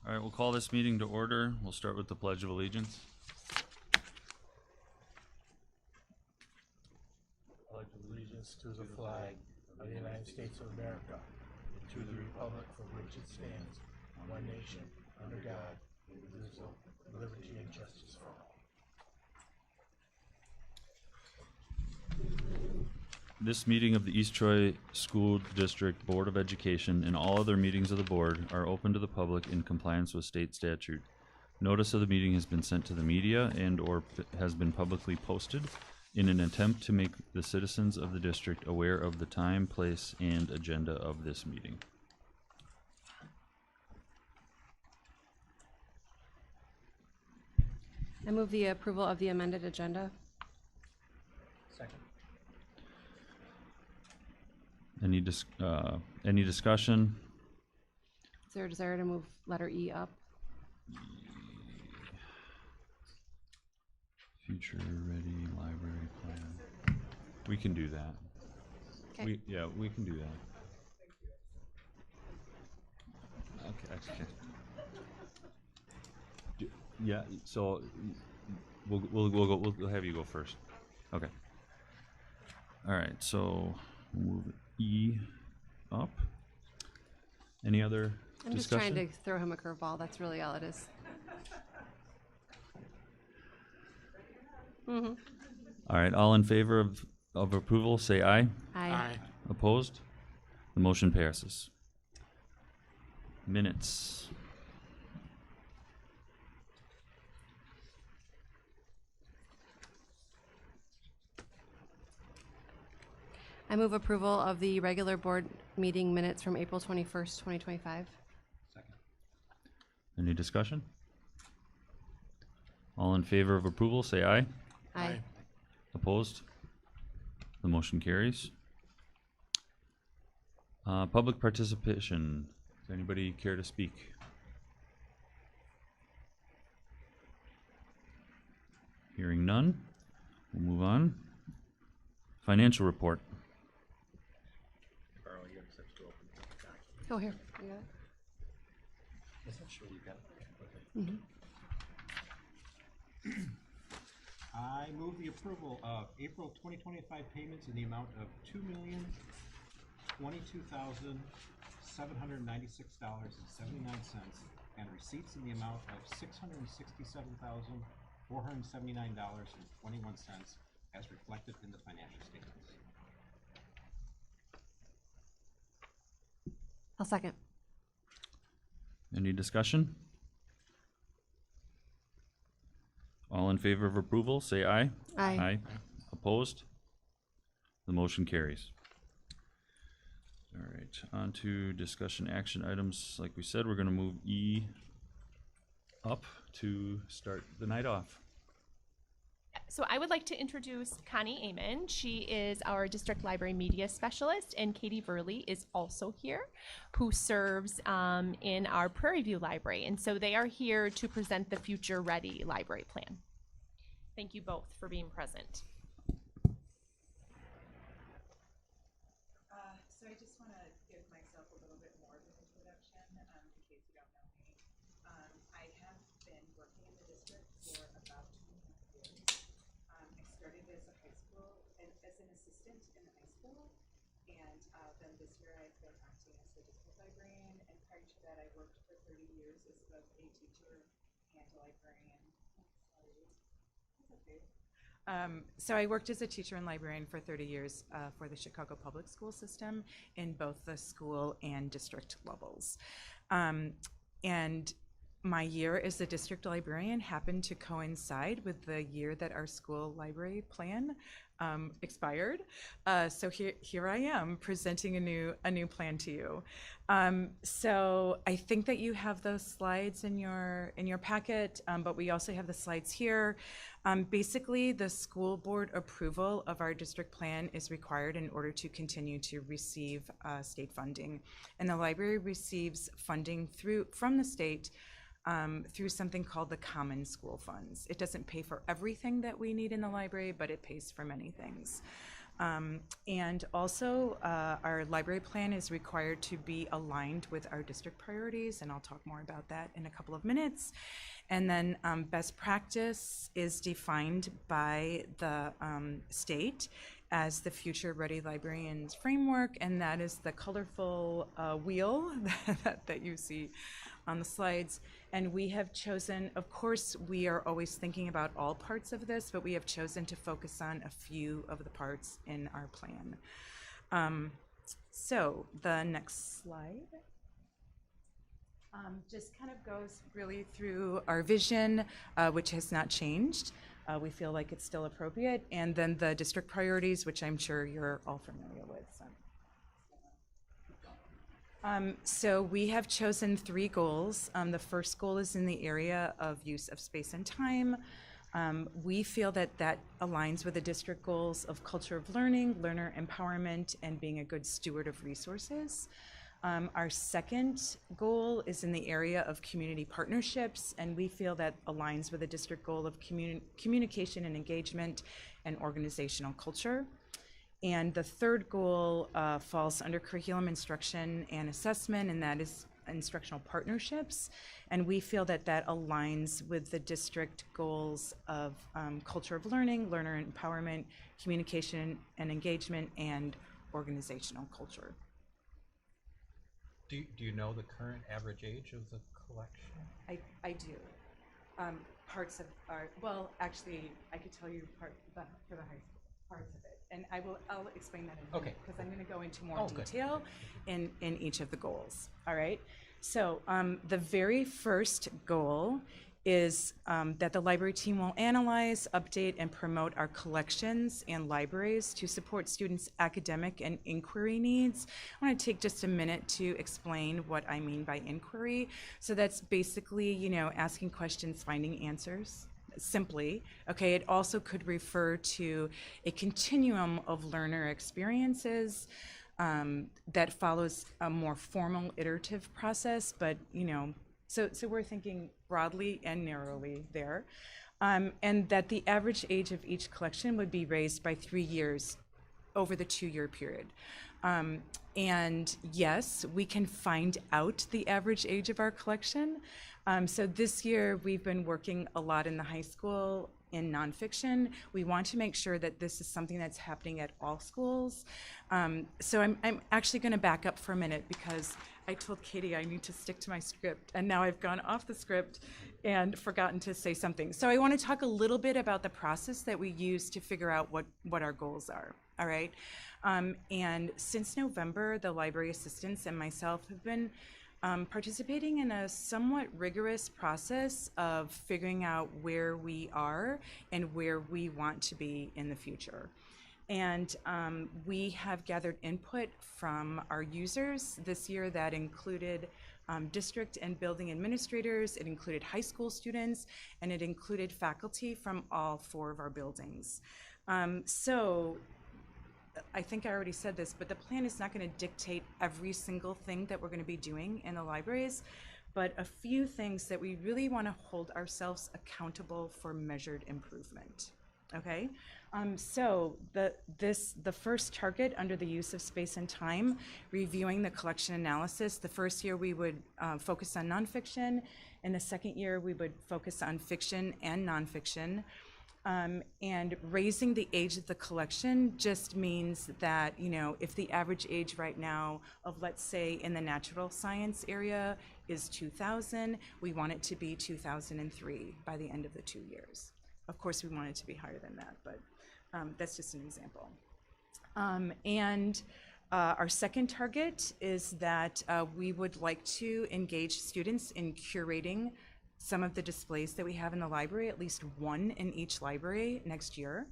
All right, we'll call this meeting to order. We'll start with the Pledge of Allegiance. Pledge allegiance to the flag of the United States of America and to the republic for which it stands, one nation, under God, indivisible, with liberty and justice for all. This meeting of the East Troy School District Board of Education and all other meetings of the board are open to the public in compliance with state statute. Notice of the meeting has been sent to the media and/or has been publicly posted in an attempt to make the citizens of the district aware of the time, place, and agenda of this meeting. I move the approval of the amended agenda. Second. Any discussion? Is there a desire to move letter E up? Future ready library plan. We can do that. Okay. We can do that. Okay. Yeah, so we'll have you go first. Okay. All right, so move E up. Any other I'm just discussion? trying to throw him a curveball. That's really all it is. Mm-hmm. All right, all in favor of approval, say aye. Aye. Opposed? The motion passes. Minutes. I move approval of the regular board meeting minutes from April 21st, 2025. Second. Any discussion? All in favor of approval, say aye. Aye. Opposed? The motion carries. Public participation. Does anybody care to speak? Hearing none, we'll move on. Financial report. Carl, you have steps to open the document. Oh, here. You got it? Yes, I'm sure you got it. Mhm. I move the approval of April 2025 payments in the amount of $2,022,796.79 and receipts in the amount of $667,479.21 as reflected in the financial statements. I'll second. Any discussion? All in favor of approval, say aye. Aye. Opposed? The motion carries. All right, on to discussion action items. Like we said, we're gonna move E up to start the night off. So I would like to introduce Connie Amon. She is our district library media specialist, and Katie Verley is also here, who serves in our Prairie View Library. And so they are here to present the Future Ready Library Plan. Thank you both for being present. So I just want to give myself a little bit more of an introduction in case you don't know me. I have been working in the district for about 2.5 years. I started as a high school, as an assistant in the high school, and then this year I've been acting as the district librarian, and prior to that I worked for 30 years as both a teacher and a librarian. Sorry. That's okay. So I worked as a teacher and librarian for 30 years for the Chicago public school system in both the school and district levels. And my year as the district librarian happened to coincide with the year that our school library plan expired. So here I am presenting a new plan to you. So I think that you have those slides in your packet, but we also have the slides here. Basically, the school board approval of our district plan is required in order to continue to receive state funding. And the library receives funding from the state through something called the Common School Funds. It doesn't pay for everything that we need in the library, but it pays for many things. And also, our library plan is required to be aligned with our district priorities, and I'll talk more about that in a couple of minutes. And then best practice is defined by the state as the Future Ready Librarians Framework, and that is the colorful wheel that you see on the slides. And we have chosen, of course, we are always thinking about all parts of this, but we have chosen to focus on a few of the parts in our plan. So the next slide just kind of goes really through our vision, which has not changed. We feel like it's still appropriate. And then the district priorities, which I'm sure you're all familiar with. So we have chosen 3 goals. The first goal is in the area of use of space and time. We feel that that aligns with the district goals of culture of learning, learner empowerment, and being a good steward of resources. Our second goal is in the area of community partnerships, and we feel that aligns with the district goal of communication and engagement and organizational culture. And the third goal falls under curriculum instruction and assessment, and that is instructional partnerships. And we feel that that aligns with the district goals of culture of learning, learner empowerment, communication and engagement, and organizational culture. Do you know the current average age of the collection? I do. Parts of our, well, actually, I could tell you for the high school, parts of it. And I'll explain that in a minute, because I'm going to go into more detail in each of the goals. All right. So the very first goal is that the library team will analyze, update, and promote our collections and libraries to support students' academic and inquiry needs. I want to take just a minute to explain what I mean by inquiry. So that's basically, you know, asking questions, finding answers. Simply, okay, it also could refer to a continuum of learner experiences that follows a more formal iterative process, but you know, so we're thinking broadly and narrowly there, and that the average age of each collection would be raised by 3 years over the 2-year period. And yes, we can find out the average age of our collection. So this year we've been working a lot in the high school in nonfiction. We want to make sure that this is something that's happening at all schools. So I'm actually going to back up for a minute, because I told Katie I need to stick to my script, and now I've gone off the script and forgotten to say something. So I want to talk a little bit about the process that we use to figure out what our goals are. All right. And since November, the library assistants and myself have been participating in a somewhat rigorous process of figuring out where we are and where we want to be in the future. And we have gathered input from our users this year that included district and building administrators, it included high school students, and it included faculty from all 4 of our buildings. So I think I already said this, but the plan is not going to dictate every single thing that we're going to be doing in the libraries, but a few things that we really want to hold ourselves accountable for measured improvement. Okay, so the first target under the use of space and time, reviewing the collection analysis. The first year we would focus on nonfiction, and the second year we would focus on fiction and nonfiction. And raising the age of the collection just means that, you know, if the average age right now of, let's say, in the natural science area is 2000, we want it to be 2003 by the end of the 2 years. Of course, we want it to be higher than that, but that's just an example. And our second target is that we would like to engage students in curating some of the displays that we have in the library, at least one in each library next year.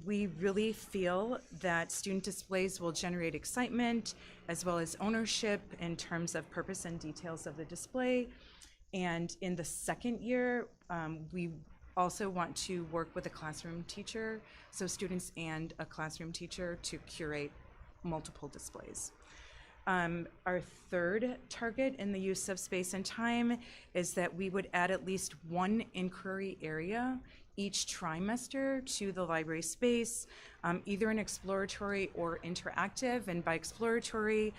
We really feel that student displays will generate excitement as well as ownership in terms of purpose and details of the display. And in the second year, we also want to work with a classroom teacher, so students and a classroom teacher, to curate multiple displays. Our third target in the use of space and time is that we would add at least one inquiry area each trimester to the library space, either an exploratory or interactive. And by exploratory,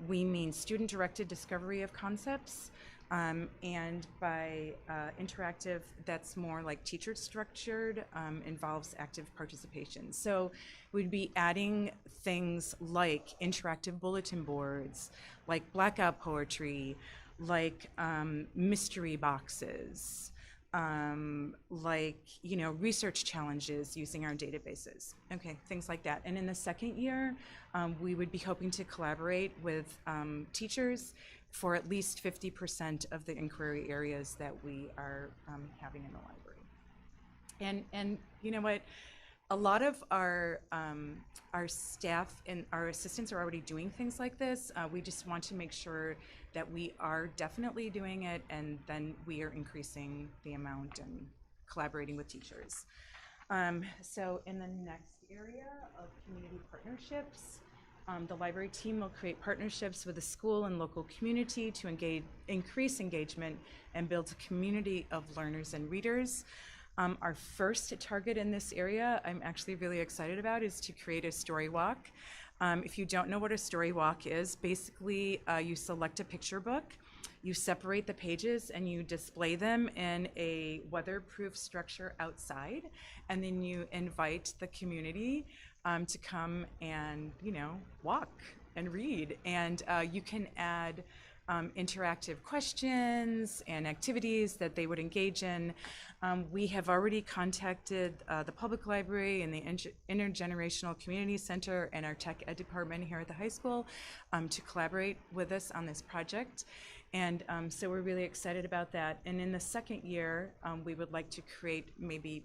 we mean student-directed discovery of concepts. And by interactive, that's more like teacher-structured, involves active participation. So we'd be adding things like interactive bulletin boards, like blackout poetry, like mystery boxes, like, research challenges using our databases. Okay, things like that. And in the second year, we would be hoping to collaborate with teachers for at least 50% of the inquiry areas that we are having in the library. And you know what? A lot of our staff and our assistants are already doing things like this. We just want to make sure that we are definitely doing it, and then we are increasing the amount and collaborating with teachers. So in the next area of community partnerships, the library team will create partnerships with the school and local community to increase engagement and build a community of learners and readers. Our first target in this area, I'm actually really excited about, is to create a story walk. If you don't know what a story walk is, basically you select a picture book, you separate the pages, and you display them in a weatherproof structure outside, and then you invite the community to come and, walk and read. And you can add interactive questions and activities that they would engage in. We have already contacted the public library and the Intergenerational Community Center and our tech ed department here at the high school to collaborate with us on this project. And so we're really excited about that. And in the second year, we would like to create maybe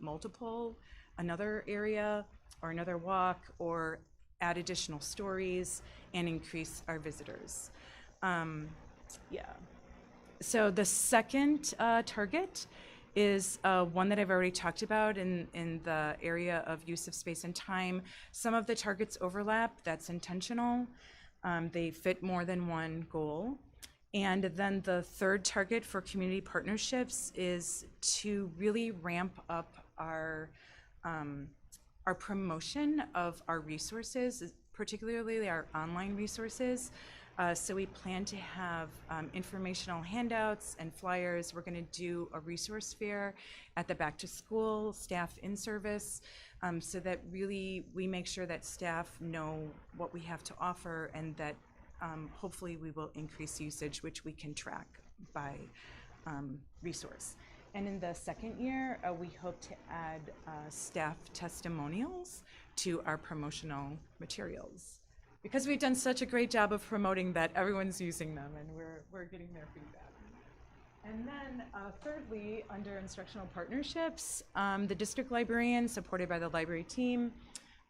another area or another walk, or add additional stories and increase our visitors. So the second target is one that I've already talked about in the area of use of space and time. Some of the targets overlap. That's intentional. They fit more than one goal. And then the third target for community partnerships is to really ramp up our promotion of our resources, particularly our online resources. So we plan to have informational handouts and flyers. We're going to do a resource fair at the back to school, staff in service, so that really we make sure that staff know what we have to offer, and that hopefully we will increase usage, which we can track by resource. And in the second year, we hope to add staff testimonials to our promotional materials, because we've done such a great job of promoting that everyone's using them, and we're getting their feedback. And then thirdly, under instructional partnerships, the district librarian, supported by the library team,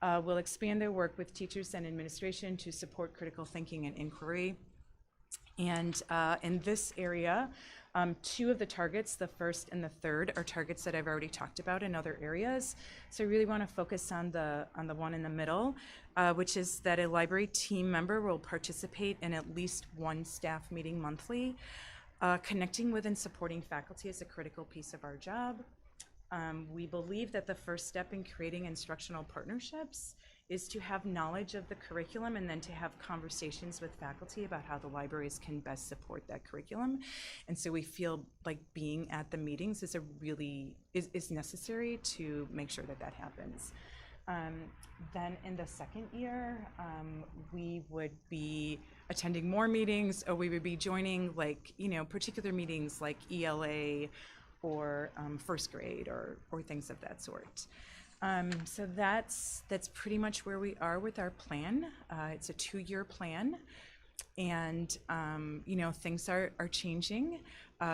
will expand their work with teachers and administration to support critical thinking and inquiry. And in this area, two of the targets, the first and the third, are targets that I've already talked about in other areas. So I really want to focus on the one in the middle, which is that a library team member will participate in at least one staff meeting monthly. Connecting with and supporting faculty is a critical piece of our job. We believe that the first step in creating instructional partnerships is to have knowledge of the curriculum, and then to have conversations with faculty about how the libraries can best support that curriculum. And so we feel like being at the meetings is is necessary to make sure that that happens. Then in the second year, we would be attending more meetings, or we would be joining particular meetings like ELA or first grade or things of that sort. So that's pretty much where we are with our plan. It's a 2-year plan, and things are changing.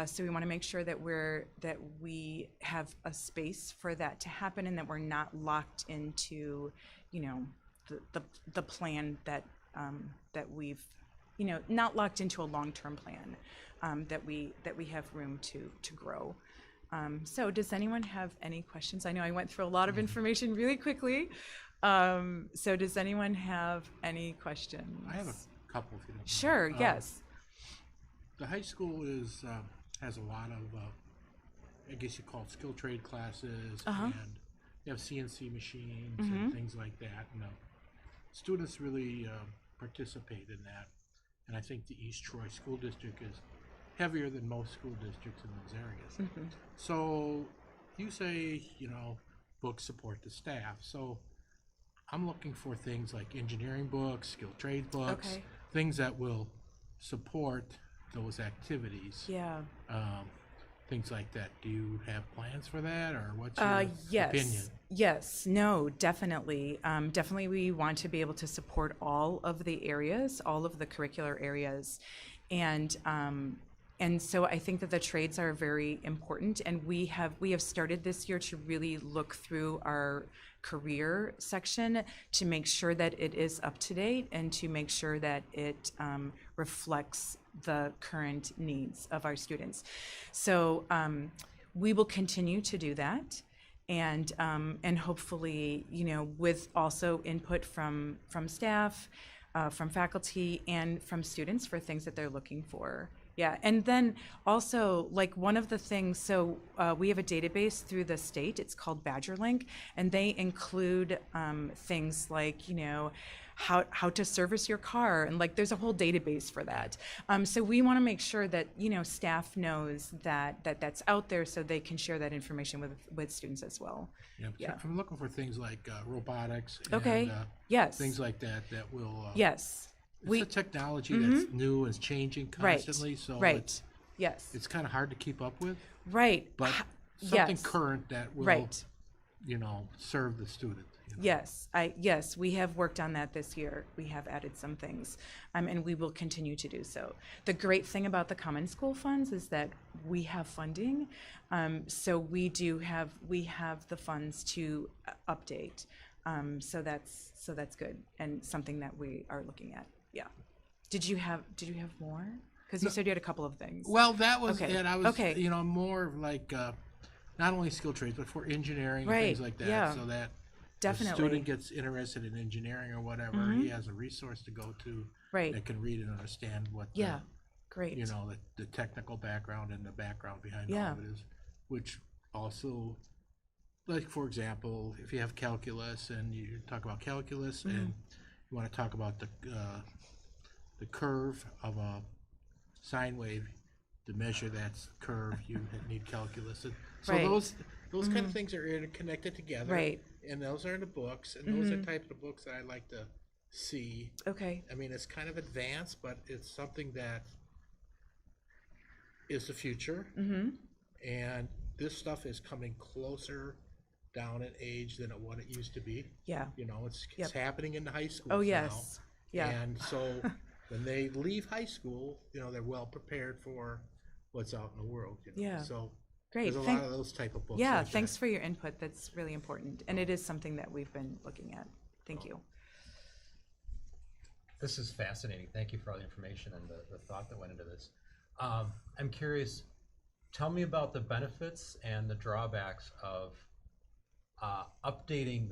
So we want to make sure that we have a space for that to happen, and that we're not locked into the plan that we've not locked into a long-term plan, that we have room to grow. So does anyone have any questions? I know I went through a lot of information really quickly. So does anyone have any questions? I have a couple, if you don't mind. Sure, yes. The high school has a lot of I guess you call it skill trade classes, Uh-huh. and you have CNC machines Mhm. and things like that. And students really participate in that. And I think the East Troy School District is heavier than most school districts in those areas. Mhm. So you say, books support the staff. So I'm looking for things like engineering books, skill trade books, Okay. things that will support those activities. Yeah. Things like that. Do you have plans for that, or what's your Yes. opinion? Yes. No, definitely. Definitely, we want to be able to support all of the areas, all of the curricular areas, and so I think that the trades are very important, and we have started this year to really look through our career section to make sure that it is up to date and to make sure that it reflects the current needs of our students. So we will continue to do that, and hopefully, with also input from staff, from faculty, and from students for things that they're looking for. Yeah, and then also, like, one of the things, so we have a database through the state, it's called BadgerLink, and they include things like, how to service your car, and like there's a whole database for that. So we want to make sure that, staff knows that's out there so they can share that information with students as well. Yeah. I'm looking for things like robotics Okay. and Yes. things like that will. Yes. It's a technology that's new and changing constantly, so Right. Yes. it's kind of hard to keep up with. Right. But something Yes. current that will, Right. serve the student. Yes, we have worked on that this year. We have added some things, and we will continue to do so. The great thing about the Common School funds is that we have funding, so we have the funds to update. So that's good, and something that we are looking at. Yeah. Did you have more? Because you said you had a couple of things. Well, that was Okay. it. I was, Okay. more of like not only skill trades, but for engineering and Right, things like that, yeah. so that Definitely. the student gets interested in engineering or whatever, he has a resource to go to Right. that can read and understand what Yeah. Great. the technical background and the background behind Yeah. all of it is, which also, like, for example, if you have calculus and you talk about calculus and you want to talk about the curve of a sine wave, to measure that curve, you need calculus. And so Right. those kind of things are interconnected together. Right. And those are in the books, and those are the type of books that I like to see. Okay. I mean, it's kind of advanced, but it's something that is the future. And this stuff is coming closer down in age than what it used to be. Yeah. It's Yep. happening in the high schools Oh now. yes. Yeah. And so when they leave high school, they're well prepared for what's out in the world. Yeah. So Great. there's a lot of those type of books. Yeah, like thanks that. for your input. That's really important. And it is something that we've been looking at. Thank you. This is fascinating. Thank you for all the information and the thought that went into this. I'm curious, tell me about the benefits and the drawbacks of updating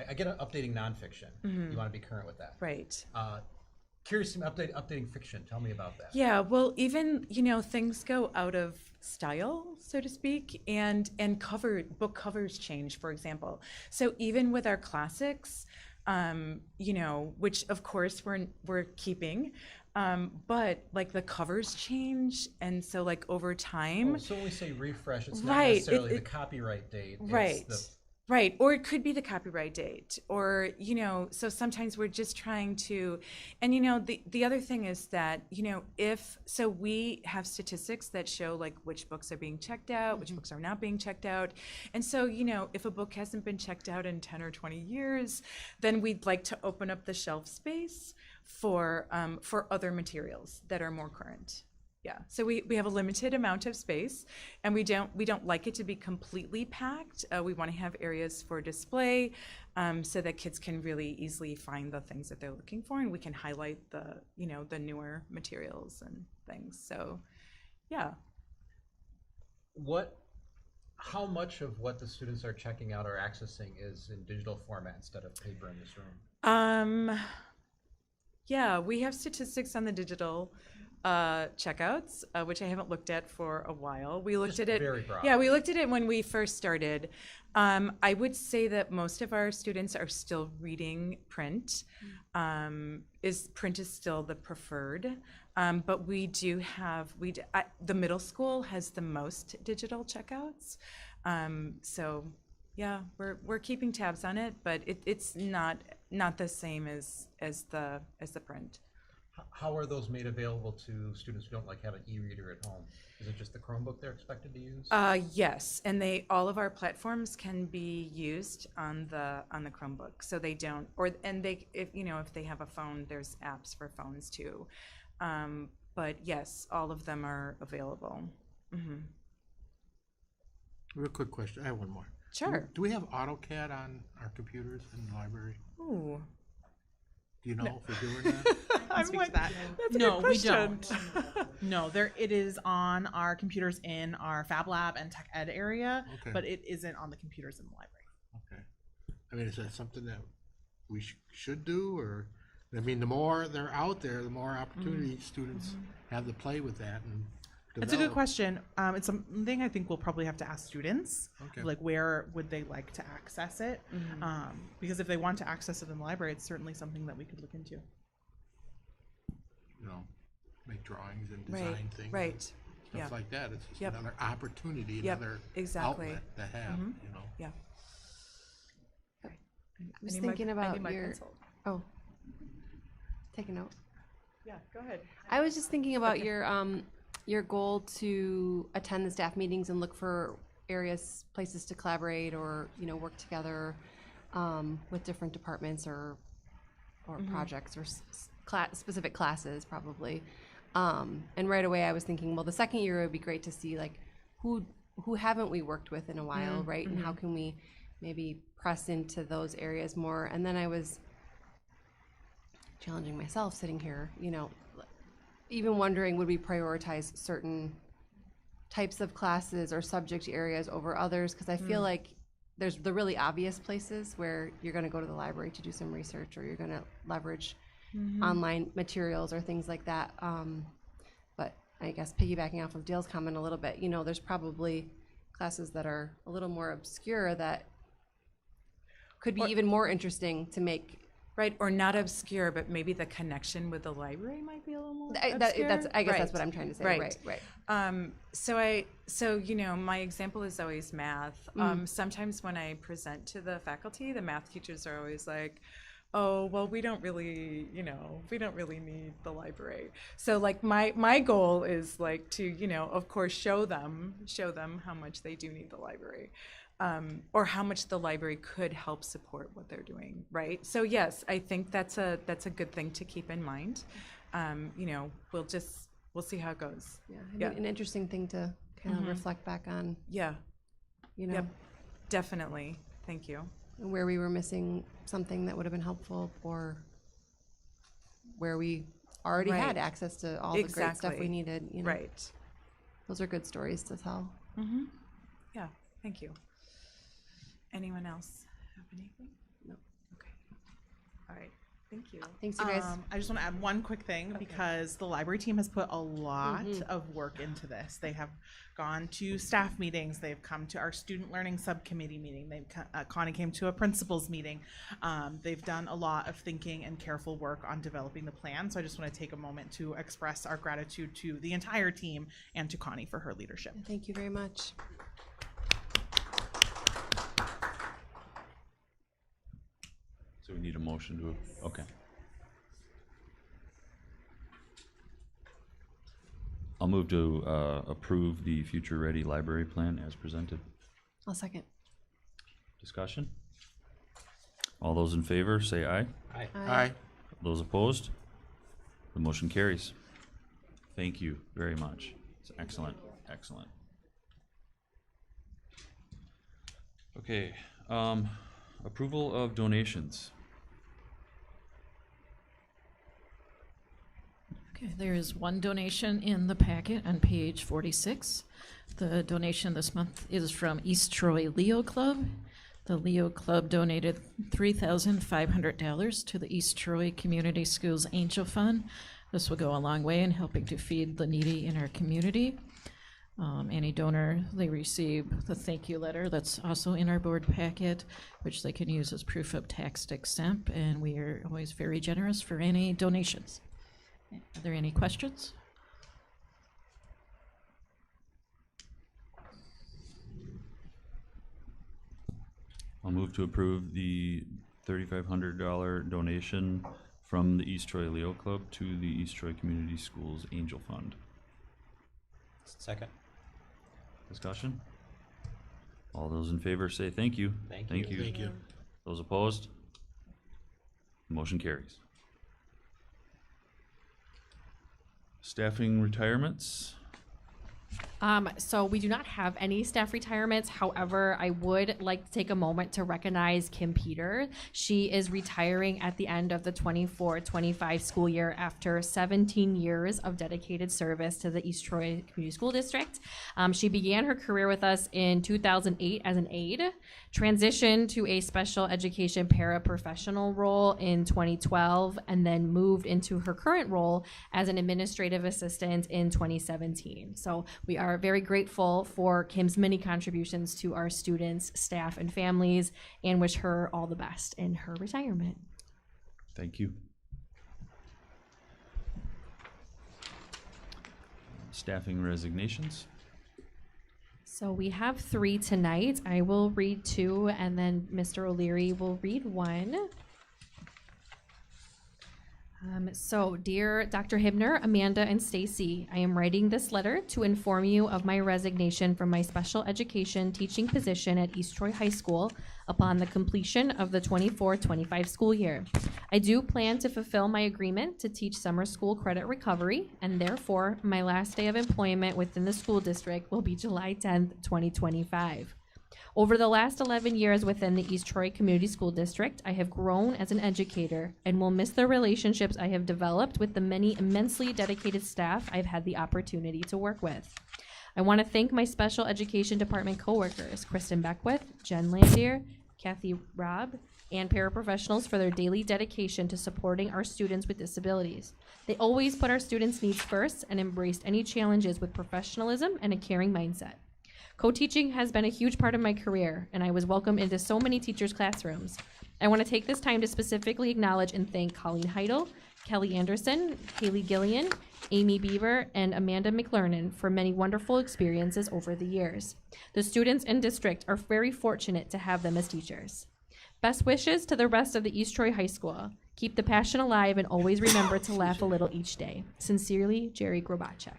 I get updating nonfiction. You want to be current with that. Right. Curious, updating fiction. Tell me about that. Yeah, well, even, things go out of style, so to speak, and book covers change, for example. So even with our classics, which of course we're keeping, but like the covers change, and so like over time. Oh, so when we say refresh, it's not Right, necessarily the copyright date. Right. It's Right, or it could be the copyright date, or, so sometimes we're just trying to, and, the other thing is that, so we have statistics that show like which books are being checked out, which books are not being checked out. And so, if a book hasn't been checked out in 10 or 20 years, then we'd like to open up the shelf space for other materials that are more current. Yeah, so we have a limited amount of space, and we don't like it to be completely packed. We want to have areas for display, so that kids can really easily find the things that they're looking for, and we can highlight the newer materials and things. So, yeah. How much of what the students are checking out or accessing is in digital format instead of paper in this room? Yeah, we have statistics on the digital. checkouts, which I haven't looked at for a while. We looked at it. very broad. Yeah, we looked at it when we first started. I would say that most of our students are still reading print. Print is still the preferred, but we do have the middle school has the most digital checkouts. So yeah, we're keeping tabs on it, but it's not the same as the print. How are those made available to students who don't like have an e-reader at home? Is it just the Chromebook they're expected to use? Yes, and all of our platforms can be used on the Chromebook, so they don't, if they have a phone, there's apps for phones too. But yes, all of them are available. Mm-hmm. Real quick question. I have one more. Sure. Do we have AutoCAD on our computers in the library? Ooh. Do you know if we're doing that? I'm Speak to that. No, we don't. No, it is on our computers in our Fab Lab and Tech Ed area, Okay. but it isn't on the computers in the library. Okay. I mean, is that something that we should do, or, I mean, the more they're out there, the more opportunity students have to play with that and It's a good develop. question. It's something I think we'll probably have to ask students, Okay. like where would they like to access it? Because if they want to access it in the library, it's certainly something that we could look into. You know, make drawings and design things. Right. Stuff Yeah. like that. It's just Yep. another opportunity, Yep, another exactly. outlet to have, you know. Yeah. I was thinking about your, oh, take a note. Yeah, go ahead. I was just thinking about your goal to attend the staff meetings and look for places to collaborate or, work together with different departments or projects or specific classes probably. And right away I was thinking, well, the second year it would be great to see like who haven't we worked with in a while, right? And how can we maybe press into those areas more? And then I was challenging myself sitting here, even wondering, would we prioritize certain types of classes or subject areas over others? Because I feel like there's the really obvious places where you're going to go to the library to do some research or you're going to leverage online materials or things like that. But I guess piggybacking off of Dale's comment a little bit, there's probably classes that are a little more obscure that could be even more interesting to make. Right, or not obscure, but maybe the connection with the library might be a little more obscure. I guess that's what I'm trying to say. Right. So my example is always math. Sometimes when I present to the faculty, the math teachers are always like, oh, well, we don't really need the library. So like my goal is like to, of course, show them how much they do need the library. Or how much the library could help support what they're doing, right? So yes, I think that's a good thing to keep in mind. We'll see how it goes. Yeah, an interesting thing to kind of reflect back on. Yeah. Yep, definitely. Thank you. Where we were missing something that would have been helpful, or where we already had access to all the great stuff we needed. Right. Those are good stories to tell. Yeah. Thank you. Anyone else have anything? No. Okay. All right. Thank you. Thanks, you guys. I just want to add one quick thing because the library team has put a lot of work into this. They have gone to staff meetings. They've come to our student learning subcommittee meeting. Connie came to a principals meeting. They've done a lot of thinking and careful work on developing the plan. So I just want to take a moment to express our gratitude to the entire team and to Connie for her leadership. Thank you very much. So we need a motion to, okay. I'll move to approve the Future Ready Library Plan as presented. I'll second. Discussion? All those in favor, say aye. Aye. Aye. Those opposed? The motion carries. Thank you very much. It's excellent, excellent. Okay, approval of donations. Okay, there is one donation in the packet on page 46. The donation this month is from East Troy Leo Club. The Leo Club donated $3,500 to the East Troy Community Schools Angel Fund. This will go a long way in helping to feed the needy in our community. Any donor, they receive the thank you letter that's also in our board packet, which they can use as proof of tax exempt, and we are always very generous for any donations. Are there any questions? I'll move to approve the $3,500 donation from the East Troy Leo Club to the East Troy Community Schools Angel Fund. Second. Discussion? All those in favor say thank you. Thank Thank you. you. Thank you. Those opposed? Motion carries. Staffing retirements. So we do not have any staff retirements. However, I would like to take a moment to recognize Kim Peter. She is retiring at the end of the 24-25 school year after 17 years of dedicated service to the East Troy Community School District. She began her career with us in 2008 as an aide, transitioned to a special education paraprofessional role in 2012, and then moved into her current role as an administrative assistant in 2017. So we are very grateful for Kim's many contributions to our students, staff, and families, and wish her all the best in her retirement. Thank you. Staffing resignations. So we have 3 tonight. I will read 2, and then Mr. O'Leary will read 1. So, dear Dr. Hibner, Amanda, and Stacy, I am writing this letter to inform you of my resignation from my special education teaching position at East Troy High School upon the completion of the 24-25 school year. I do plan to fulfill my agreement to teach summer school credit recovery, and therefore, my last day of employment within the school district will be July 10th, 2025. Over the last 11 years within the East Troy Community School District, I have grown as an educator and will miss the relationships I have developed with the many immensely dedicated staff I've had the opportunity to work with. I want to thank my special education department coworkers, Kristen Beckwith, Jen Landier, Kathy Robb, and paraprofessionals for their daily dedication to supporting our students with disabilities. They always put our students' needs first and embraced any challenges with professionalism and a caring mindset. Co-teaching has been a huge part of my career, and I was welcomed into so many teachers' classrooms. I want to take this time to specifically acknowledge and thank Colleen Heidel, Kelly Anderson, Haley Gillian, Amy Beaver, and Amanda McLernan for many wonderful experiences over the years. The students in district are very fortunate to have them as teachers. Best wishes to the rest of the East Troy High School. Keep the passion alive and always remember to laugh a little each day. Sincerely, Jerry Grobacek.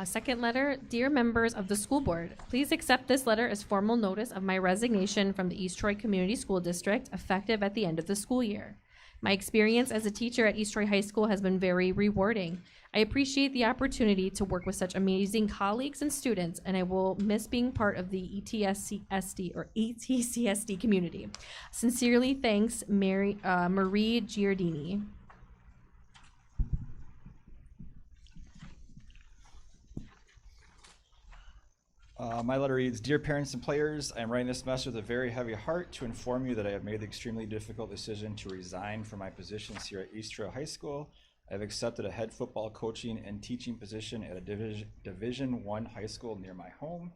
Second letter, dear members of the school board, please accept this letter as formal notice of my resignation from the East Troy Community School District effective at the end of the school year. My experience as a teacher at East Troy High School has been very rewarding. I appreciate the opportunity to work with such amazing colleagues and students, and I will miss being part of the ETCSD community. Sincerely, thanks, Marie Giardini. My letter reads, Dear parents and players, I am writing this message with a very heavy heart to inform you that I have made the extremely difficult decision to resign from my positions here at East Troy High School. I have accepted a head football coaching and teaching position at a Division I high school near my home.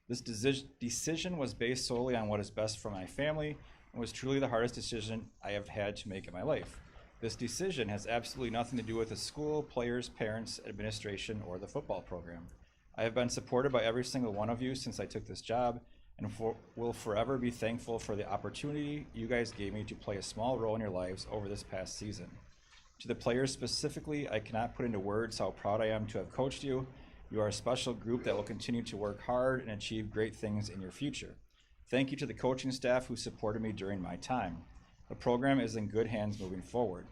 This decision was based solely on what is best for my family and was truly the hardest decision I have had to make in my life. This decision has absolutely nothing to do with the school, players, parents, administration, or the football program. I have been supported by every single one of you since I took this job and will forever be thankful for the opportunity you guys gave me to play a small role in your lives over this past season. To the players specifically, I cannot put into words how proud I am to have coached you. You are a special group that will continue to work hard and achieve great things in your future. Thank you to the coaching staff who supported me during my time. The program is in good hands moving forward.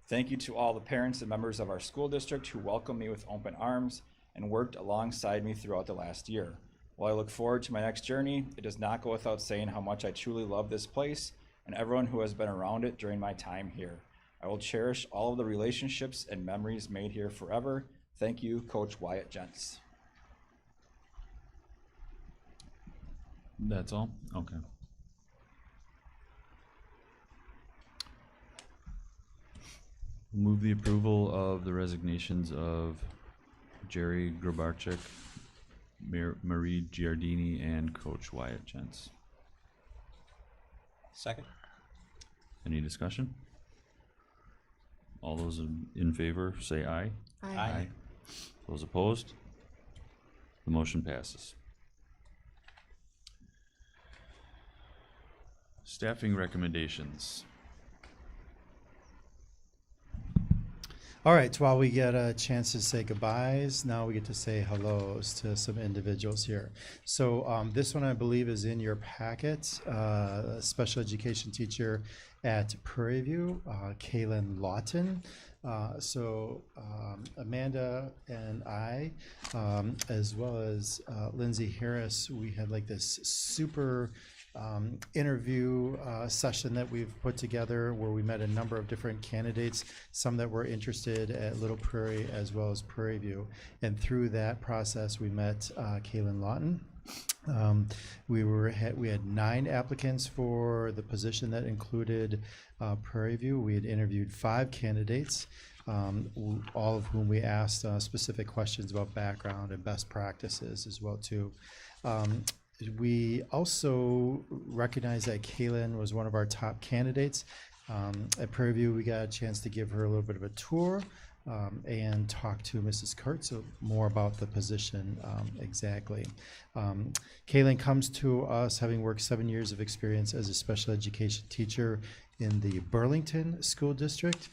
Thank you to all the parents and members of our school district who welcomed me with open arms and worked alongside me throughout the last year. While I look forward to my next journey, it does not go without saying how much I truly love this place and everyone who has been around it during my time here. I will cherish all of the relationships and memories made here forever. Thank you, Coach Wyatt Gents. That's all? Okay. Move the approval of the resignations of Jerry Grabarczyk, Marie Giardini, and Coach Wyatt Jentz. Second. Any discussion? All those in favor say aye. Aye. Those opposed? The motion passes. Staffing recommendations. All right, while we get a chance to say goodbyes, now we get to say hellos to some individuals here. So this one I believe is in your packet. A special education teacher at Prairie View, Kaylin Lawton. Amanda and I, as well as Lindsay Harris, we had like this super interview session that we've put together where we met a number of different candidates, some that were interested at Little Prairie as well as Prairie View. And through that process, we met Kaylin Lawton. We had 9 applicants for the position that included Prairie View. We had interviewed 5 candidates, all of whom we asked specific questions about background and best practices as well too. We also recognize that Kaylin was one of our top candidates. At Prairie View, we got a chance to give her a little bit of a tour and talk to Mrs. Kurtz more about the position exactly. Kaylin comes to us having worked 7 years of experience as a special education teacher in the Burlington School District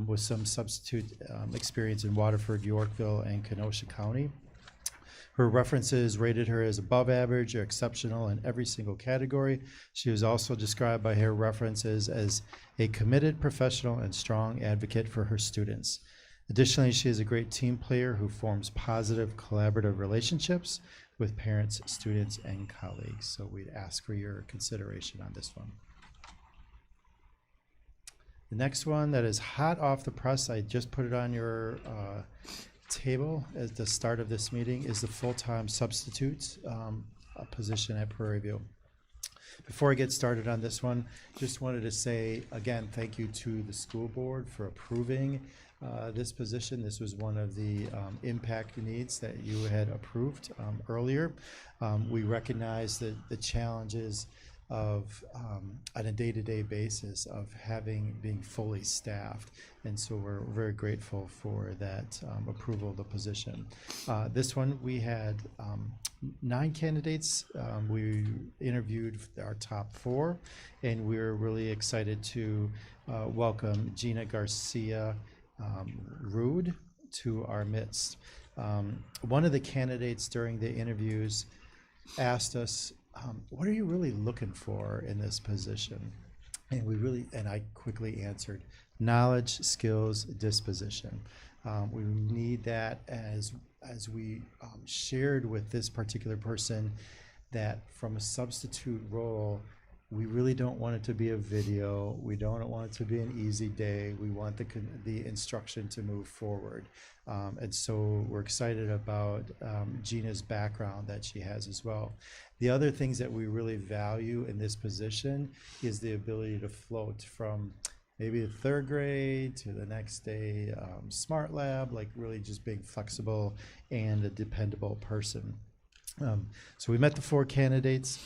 with some substitute experience in Waterford, Yorkville, and Kenosha County. Her references rated her as above average or exceptional in every single category. She was also described by her references as a committed professional and strong advocate for her students. Additionally, she is a great team player who forms positive collaborative relationships with parents, students, and colleagues. So we'd ask for your consideration on this one. The next one that is hot off the press, I just put it on your table at the start of this meeting, is the full-time substitute position at Prairie View. Before I get started on this one, just wanted to say again thank you to the school board for approving this position. This was one of the impact needs that you had approved earlier. We recognize the challenges of on a day-to-day basis of being fully staffed, and so we're very grateful for that approval of the position. This one we had 9 candidates. We interviewed our top 4, and we're really excited to welcome Gina Garcia Rude to our midst. One of the candidates during the interviews asked us, what are you really looking for in this position? And I quickly answered, knowledge, skills, disposition. We need that as we shared with this particular person that from a substitute role, we really don't want it to be a video. We don't want it to be an easy day. We want the instruction to move forward. And so we're excited about Gina's background that she has as well. The other things that we really value in this position is the ability to float from maybe the 3rd grade to the next day, smart lab, like really just being flexible and a dependable person. So we met the 4 candidates,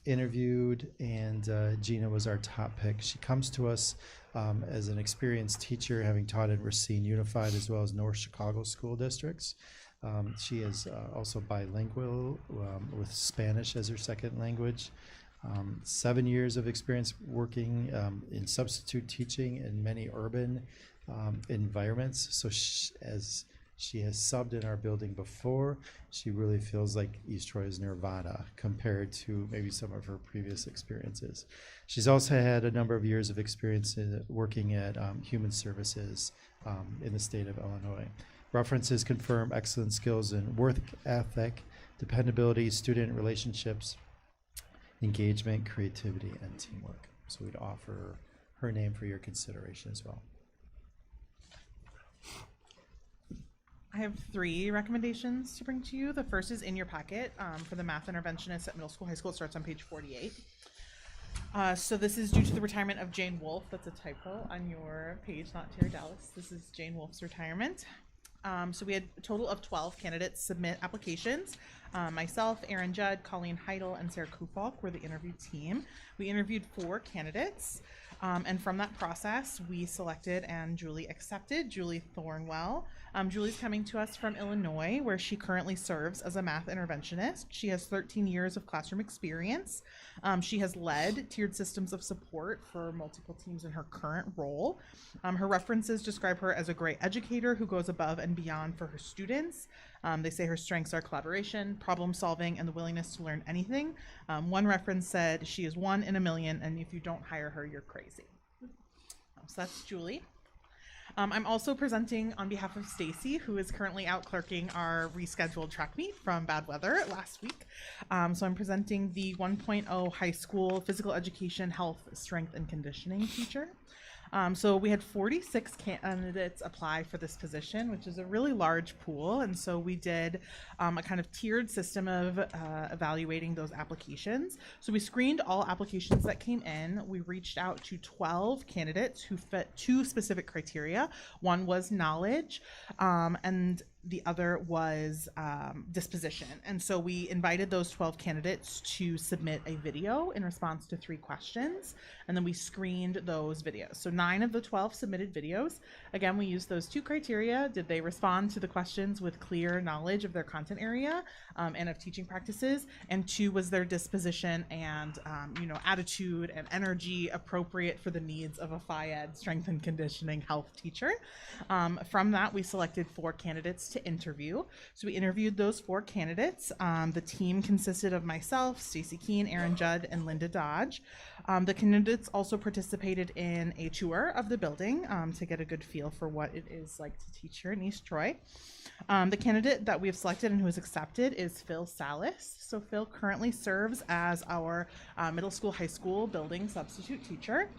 interviewed, and Gina was our top pick. She comes to us as an experienced teacher, having taught at Racine Unified as well as North Chicago school districts. She is also bilingual with Spanish as her second language. 7 years of experience working in substitute teaching in many urban environments. So as she has subbed in our building before, she really feels like East Troy is nirvana compared to maybe some of her previous experiences. She's also had a number of years of experience in working at human services in the state of Illinois. References confirm excellent skills in work ethic, dependability, student relationships, engagement, creativity, and teamwork. So we'd offer her name for your consideration as well. I have 3 recommendations to bring to you. The first is in your packet for the math interventionist at middle school, high school. It starts on page 48. So this is due to the retirement of Jane Wolfe. That's a typo on your page, not Tara Dallas. This is Jane Wolfe's retirement. So we had a total of 12 candidates submit applications. Myself, Erin Judd, Colleen Heidel, and Sarah Kufalk were the interview team. We interviewed 4 candidates. And from that process, we selected and Julie accepted Julie Thornwell. Julie's coming to us from Illinois, where she currently serves as a math interventionist. She has 13 years of classroom experience. She has led tiered systems of support for multiple teams in her current role. Her references describe her as a great educator who goes above and beyond for her students. They say her strengths are collaboration, problem solving, and the willingness to learn anything. One reference said she is 1 in a million, and if you don't hire her, you're crazy. So that's Julie. I'm also presenting on behalf of Stacy, who is currently out clerking our rescheduled track meet from bad weather last week. So I'm presenting the 1.0 high school physical education, health, strength, and conditioning teacher. So we had 46 candidates apply for this position, which is a really large pool. And so we did a kind of tiered system of evaluating those applications. So we screened all applications that came in. We reached out to 12 candidates who fit 2 specific criteria. One was knowledge, and the other was disposition. And so we invited those 12 candidates to submit a video in response to 3 questions, and then we screened those videos. So 9 of the 12 submitted videos. Again, we used those 2 criteria. Did they respond to the questions with clear knowledge of their content area and of teaching practices? And 2, was their disposition and attitude and energy appropriate for the needs of a Phi-Ed strength and conditioning health teacher? From that, we selected 4 candidates to interview. So we interviewed those 4 candidates. The team consisted of myself, Stacy Keene, Erin Judd, and Linda Dodge. The candidates also participated in a tour of the building to get a good feel for what it is like to teach here in East Troy. The candidate that we have selected and who is accepted is Phil Salas. So Phil currently serves as our middle school, high school building substitute teacher.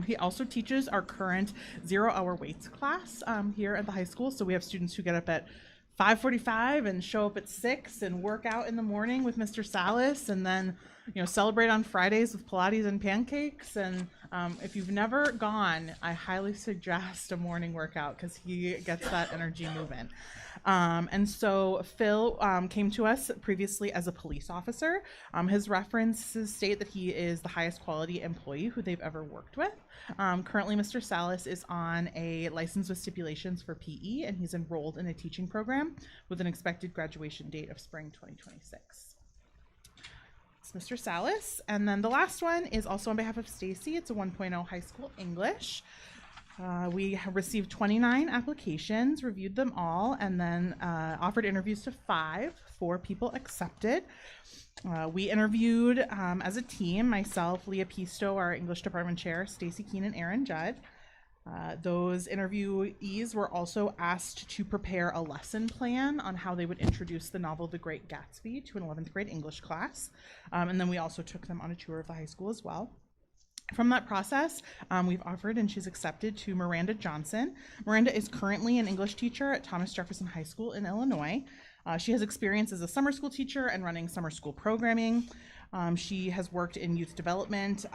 He also teaches our current 0-hour weights class here at the high school. So we have students who get up at 5:45 and show up at 6 and work out in the morning with Mr. Salas, and then celebrate on Fridays with Pilates and pancakes. And if you've never gone, I highly suggest a morning workout because he gets that energy moving. And so Phil came to us previously as a police officer. His references state that he is the highest quality employee who they've ever worked with. Currently, Mr. Salas is on a license with stipulations for PE, and he's enrolled in a teaching program with an expected graduation date of spring 2026. It's Mr. Salas. And then the last one is also on behalf of Stacy. It's a 1.0 high school English. We have received 29 applications, reviewed them all, and then offered interviews to 5. 4 people accepted. We interviewed as a team, myself, Leah Pisto, our English department chair, Stacy Keene, and Erin Judd. Those interviewees were also asked to prepare a lesson plan on how they would introduce the novel The Great Gatsby to an 11th grade English class. And then we also took them on a tour of the high school as well. From that process, we've offered and she's accepted to Miranda Johnson. Miranda is currently an English teacher at Thomas Jefferson High School in Illinois. She has experience as a summer school teacher and running summer school programming. She has worked in youth development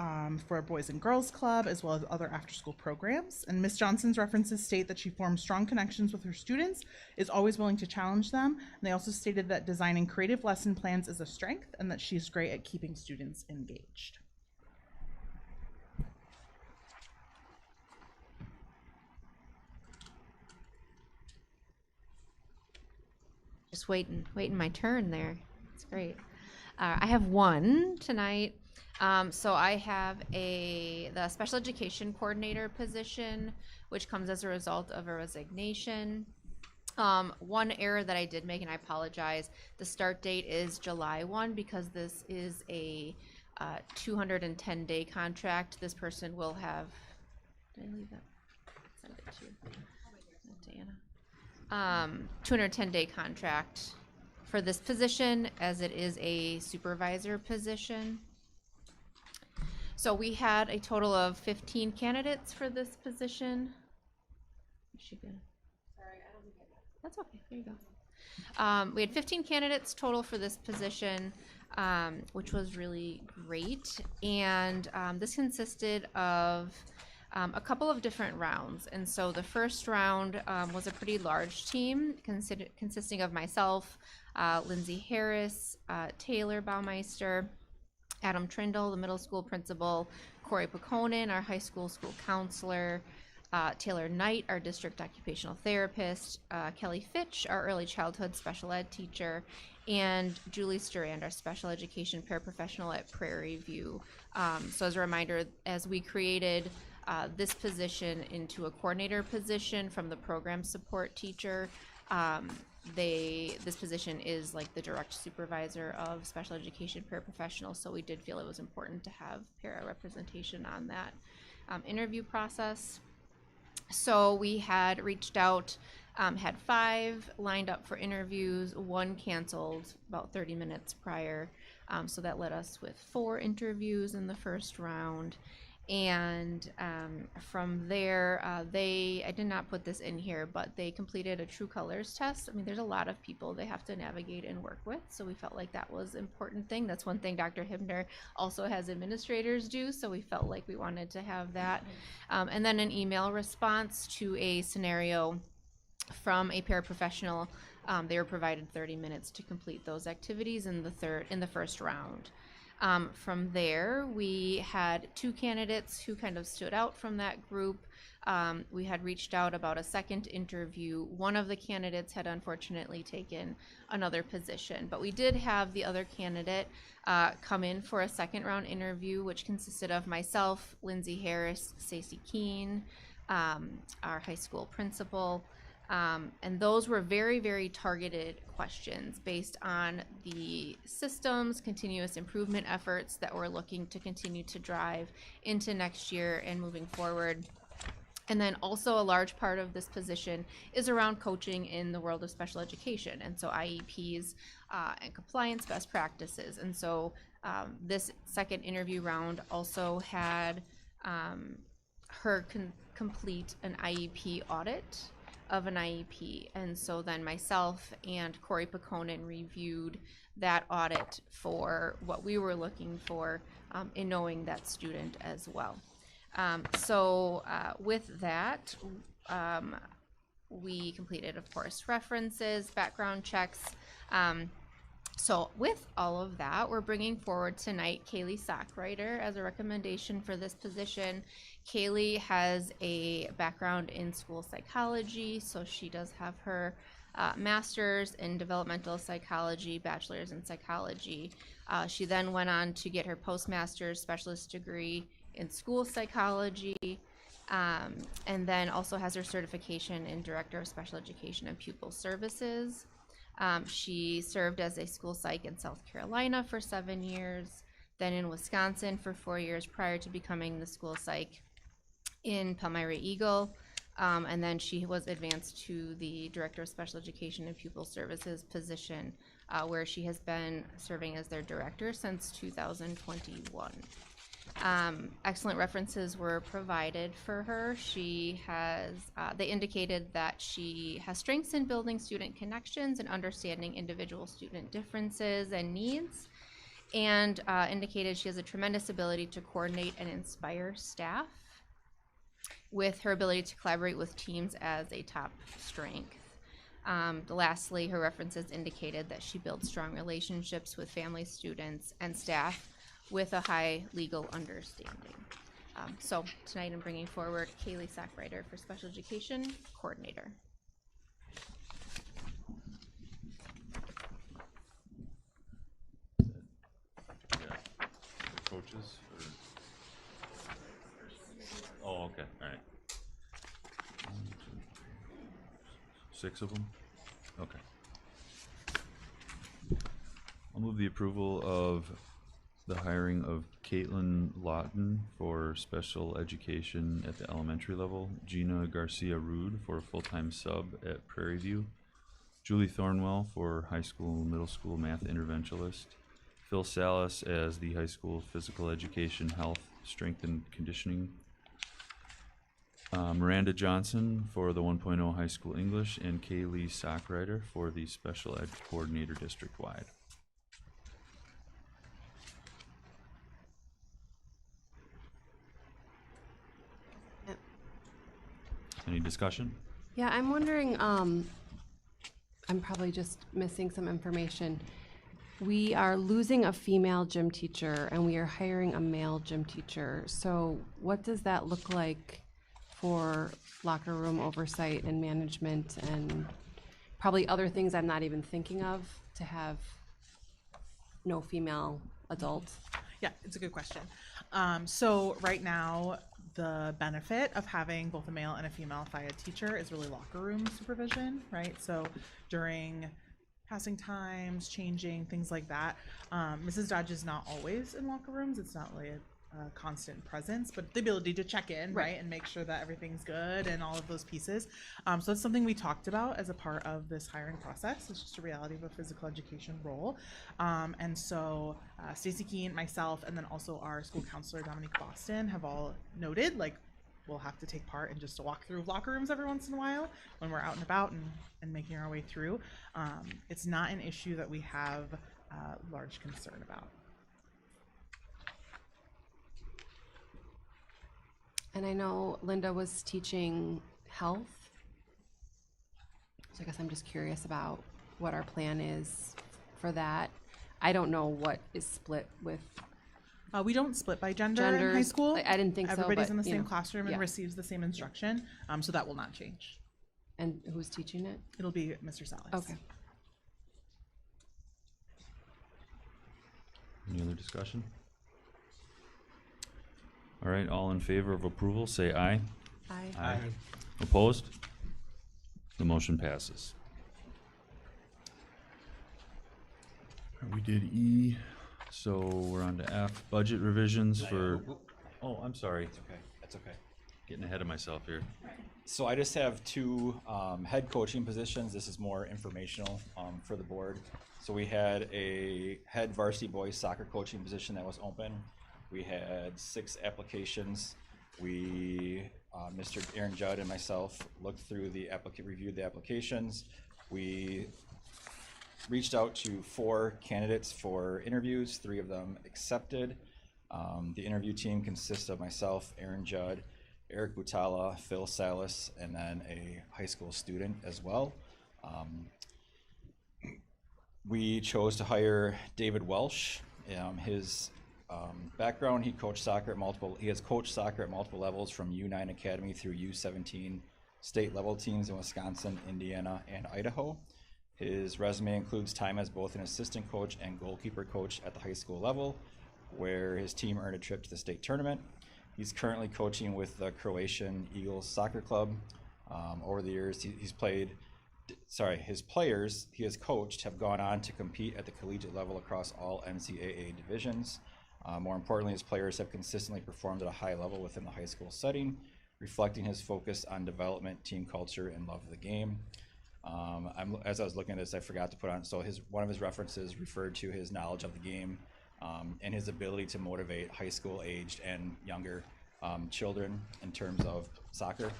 for a Boys and Girls Club, as well as other after-school programs. And Ms. Johnson's references state that she forms strong connections with her students, is always willing to challenge them. And they also stated that designing creative lesson plans is a strength and that she's great at keeping students engaged. Just waiting my turn there. It's great. I have one tonight. So I have the special education coordinator position, which comes as a result of a resignation. One error that I did make, and I apologize, the start date is July 1 because this is a 210-day contract. This person will have, did I leave that? Send it to Anna. 210-day contract for this position, as it is a supervisor position. So we had a total of 15 candidates for this position. Is she good? Sorry, I don't think I got it. That's okay. There you go. We had 15 candidates total for this position. which was really great. And this consisted of a couple of different rounds. And so the first round was a pretty large team consisting of myself, Lindsay Harris, Taylor Baumeister, Adam Trindle, the middle school principal, Corey Pekonen, our high school counselor, Taylor Knight, our district occupational therapist, Kelly Fitch, our early childhood special ed teacher, and Julie Sturand, our special education paraprofessional at Prairie View. So as a reminder, as we created this position into a coordinator position from the program support teacher, this position is like the direct supervisor of special education paraprofessionals, so we did feel it was important to have para representation on that interview process. So we had reached out, had 5 lined up for interviews, 1 canceled about 30 minutes prior, so that led us with 4 interviews in the first round. And from there, I did not put this in here, but they completed a true colors test. I mean, there's a lot of people they have to navigate and work with, so we felt like that was an important thing. That's one thing Dr. Hibner also has administrators do, so we felt like we wanted to have that. And then an email response to a scenario from a paraprofessional. They were provided 30 minutes to complete those activities in the first round. From there, we had 2 candidates who kind of stood out from that group. We had reached out about a second interview. One of the candidates had unfortunately taken another position, but we did have the other candidate come in for a second round interview, which consisted of myself, Lindsay Harris, Stacey Keene, our high school principal. And those were very, very targeted questions based on the systems, continuous improvement efforts that we're looking to continue to drive into next year and moving forward. And then also a large part of this position is around coaching in the world of special education, and so IEPs and compliance best practices. And so this second interview round also had her complete an IEP audit of an IEP, and so then myself and Corey Pekonen reviewed that audit for what we were looking for in knowing that student as well. So with that, we completed, of course, references, background checks. So with all of that, we're bringing forward tonight Kaylee Sockreiter as a recommendation for this position. Kaylee has a background in school psychology, so she does have her master's in developmental psychology, bachelor's in psychology. She then went on to get her postmaster's specialist degree in school psychology, and then also has her certification in director of special education and pupil services. She served as a school psych in South Carolina for 7 years, then in Wisconsin for 4 years prior to becoming the school psych in Palmyra Eagle, and then she was advanced to the director of special education and pupil services position, where she has been serving as their director since 2021. Excellent references were provided for her. She has, they indicated that she has strengths in building student connections and understanding individual student differences and needs, and indicated she has a tremendous ability to coordinate and inspire staff, with her ability to collaborate with teams as a top strength. Lastly, her references indicated that she builds strong relationships with families, students, and staff with a high legal understanding. So tonight I'm bringing forward Kaylee Sockreiter for Special Education Coordinator. Yeah. The coaches? Or... Oh, okay, all right. 6 of them? Okay. I'll move the approval of the hiring of Caitlin Lawton for special education at the elementary level, Gina Garcia Rude for a full-time sub at Prairie View, Julie Thornwell for high school, middle school math interventionist, Phil Salas as the high school physical education, health, strength and conditioning, Miranda Johnson for the 1.0 high school English, and Kaylee Sockreiter for the special ed coordinator district-wide. Any discussion? Yeah, I'm wondering, I'm probably just missing some information. We are losing a female gym teacher and we are hiring a male gym teacher. So what does that look like for locker room oversight and management and probably other things I'm not even thinking of to have no female adult? Yeah, it's a good question. So right now, the benefit of having both a male and a female FIAD teacher is really locker room supervision, right? So during passing times, changing, things like that. Mrs. Dodge is not always in locker rooms. It's not like a constant presence, but the ability to check in, right, and make sure that everything's good and all of those pieces. So it's something we talked about as a part of this hiring process. It's just a reality of a physical education role. And so Stacy Keene, myself, and then also our school counselor, Dominique Boston, have all noted, like, we'll have to take part in just a walkthrough of locker rooms every once in a while when we're out and about and making our way through. It's not an issue that we have large concern about. And I know Linda was teaching health. So I guess I'm just curious about what our plan is for that. I don't know what is split with We don't split by gender in high genders. school. I didn't think so, Everybody's but, in the you same know, classroom and yeah. receives the same instruction, so that will not change. And who's teaching it? It'll be Mr. Salas. Okay. Any other discussion? All right, all in favor of approval, say aye. Aye. Opposed? The motion passes. We did E, so we're on to F, budget revisions for, oh, I'm sorry, Okay, that's okay. getting ahead of myself here. So I just have two head coaching positions. This is more informational for the board. So we had a head varsity boys soccer coaching position that was open. We had 6 applications. We, Mr. Aaron Judd and myself, looked through the reviewed the applications. We reached out to 4 candidates for interviews. 3 of them accepted. The interview team consists of myself, Aaron Judd, Eric Butala, Phil Salas, and then a high school student as well. We chose to hire David Welsh. His background, he has coached soccer at multiple levels from U9 Academy through U17 state level teams in Wisconsin, Indiana, and Idaho. His resume includes time as both an assistant coach and goalkeeper coach at the high school level, where his team earned a trip to the state tournament. He's currently coaching with the Croatian Eagles Soccer Club. Over the years, his players he has coached have gone on to compete at the collegiate level across all NCAA divisions. More importantly, his players have consistently performed at a high level within the high school setting, reflecting his focus on development, team culture, and love of the game. As I was looking at this, I forgot to put on, so one of his references referred to his knowledge of the game and his ability to motivate high school aged and younger children in terms of soccer.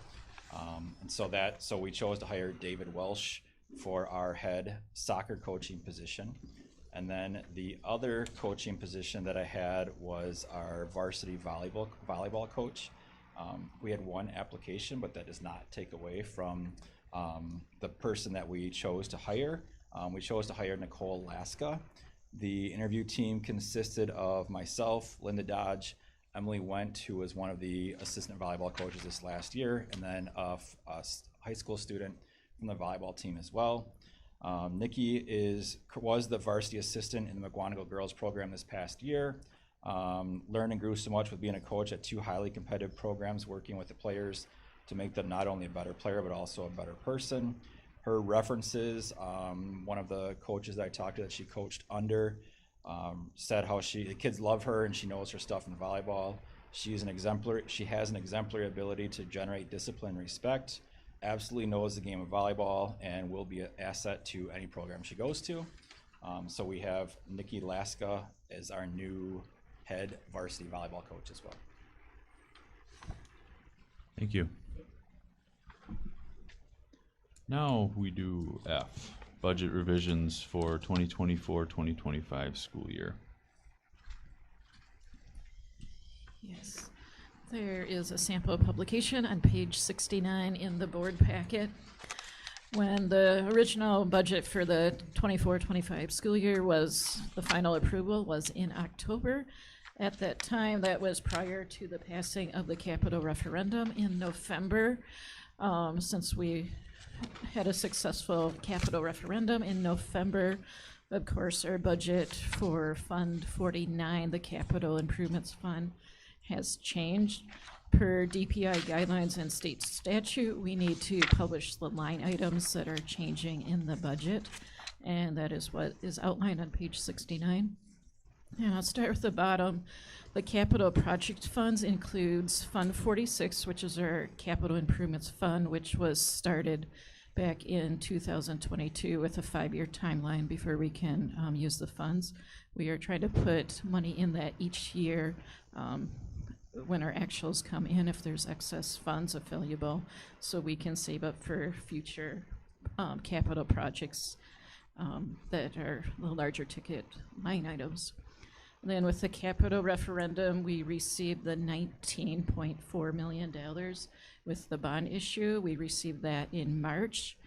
So we chose to hire David Welsh for our head soccer coaching position. And then the other coaching position that I had was our varsity volleyball coach. We had 1 application, but that does not take away from the person that we chose to hire. We chose to hire Nicole Laska. The interview team consisted of myself, Linda Dodge, Emily Wendt, who was one of the assistant volleyball coaches this last year, and then a high school student from the volleyball team as well. Nikki was the varsity assistant in the McGuanago girls program this past year. Learned and grew so much with being a coach at 2 highly competitive programs, working with the players to make them not only a better player, but also a better person. Her references, one of the coaches that I talked to that she coached under, said how the kids love her and she knows her stuff in volleyball. She has an exemplary ability to generate discipline and respect, absolutely knows the game of volleyball, and will be an asset to any program she goes to. So we have Nikki Laska as our new head varsity volleyball coach as well. Thank you. Now we do F, budget revisions for 2024-2025 school year. Yes. There is a sample publication on page 69 in the board packet. When the original budget for the 24-25 school year was, the final approval was in October. At that time, that was prior to the passing of the capital referendum in November. Since we had a successful capital referendum in November, of course, our budget for Fund 49, the Capital Improvements Fund, has changed. Per DPI guidelines and state statute, we need to publish the line items that are changing in the budget, and that is what is outlined on page 69. And I'll start with the bottom. The capital project funds includes Fund 46, which is our capital improvements fund, which was started back in 2022 with a 5-year timeline before we can use the funds. We are trying to put money in that each year when our actuals come in, if there's excess funds available, so we can save up for future capital projects that are the larger ticket line items. And then with the capital referendum, we received the $19.4 million. With the bond issue, we received that in March.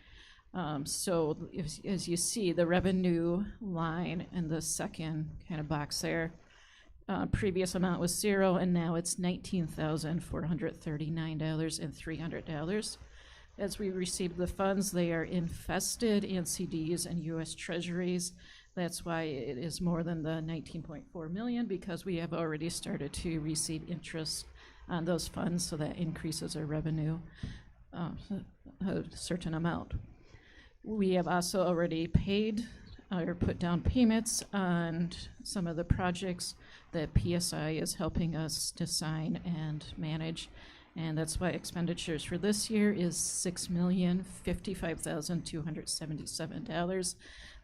So as you see, the revenue line in the second kind of box there, previous amount was 0, and now it's $19,439 and $300. As we receive the funds, they are invested in CDs and U.S. Treasuries. That's why it is more than the $19.4 million, because we have already started to receive interest on those funds, so that increases our revenue a certain amount. We have also already paid or put down payments on some of the projects that PSI is helping us design and manage, and that's why expenditures for this year is $6,055,277.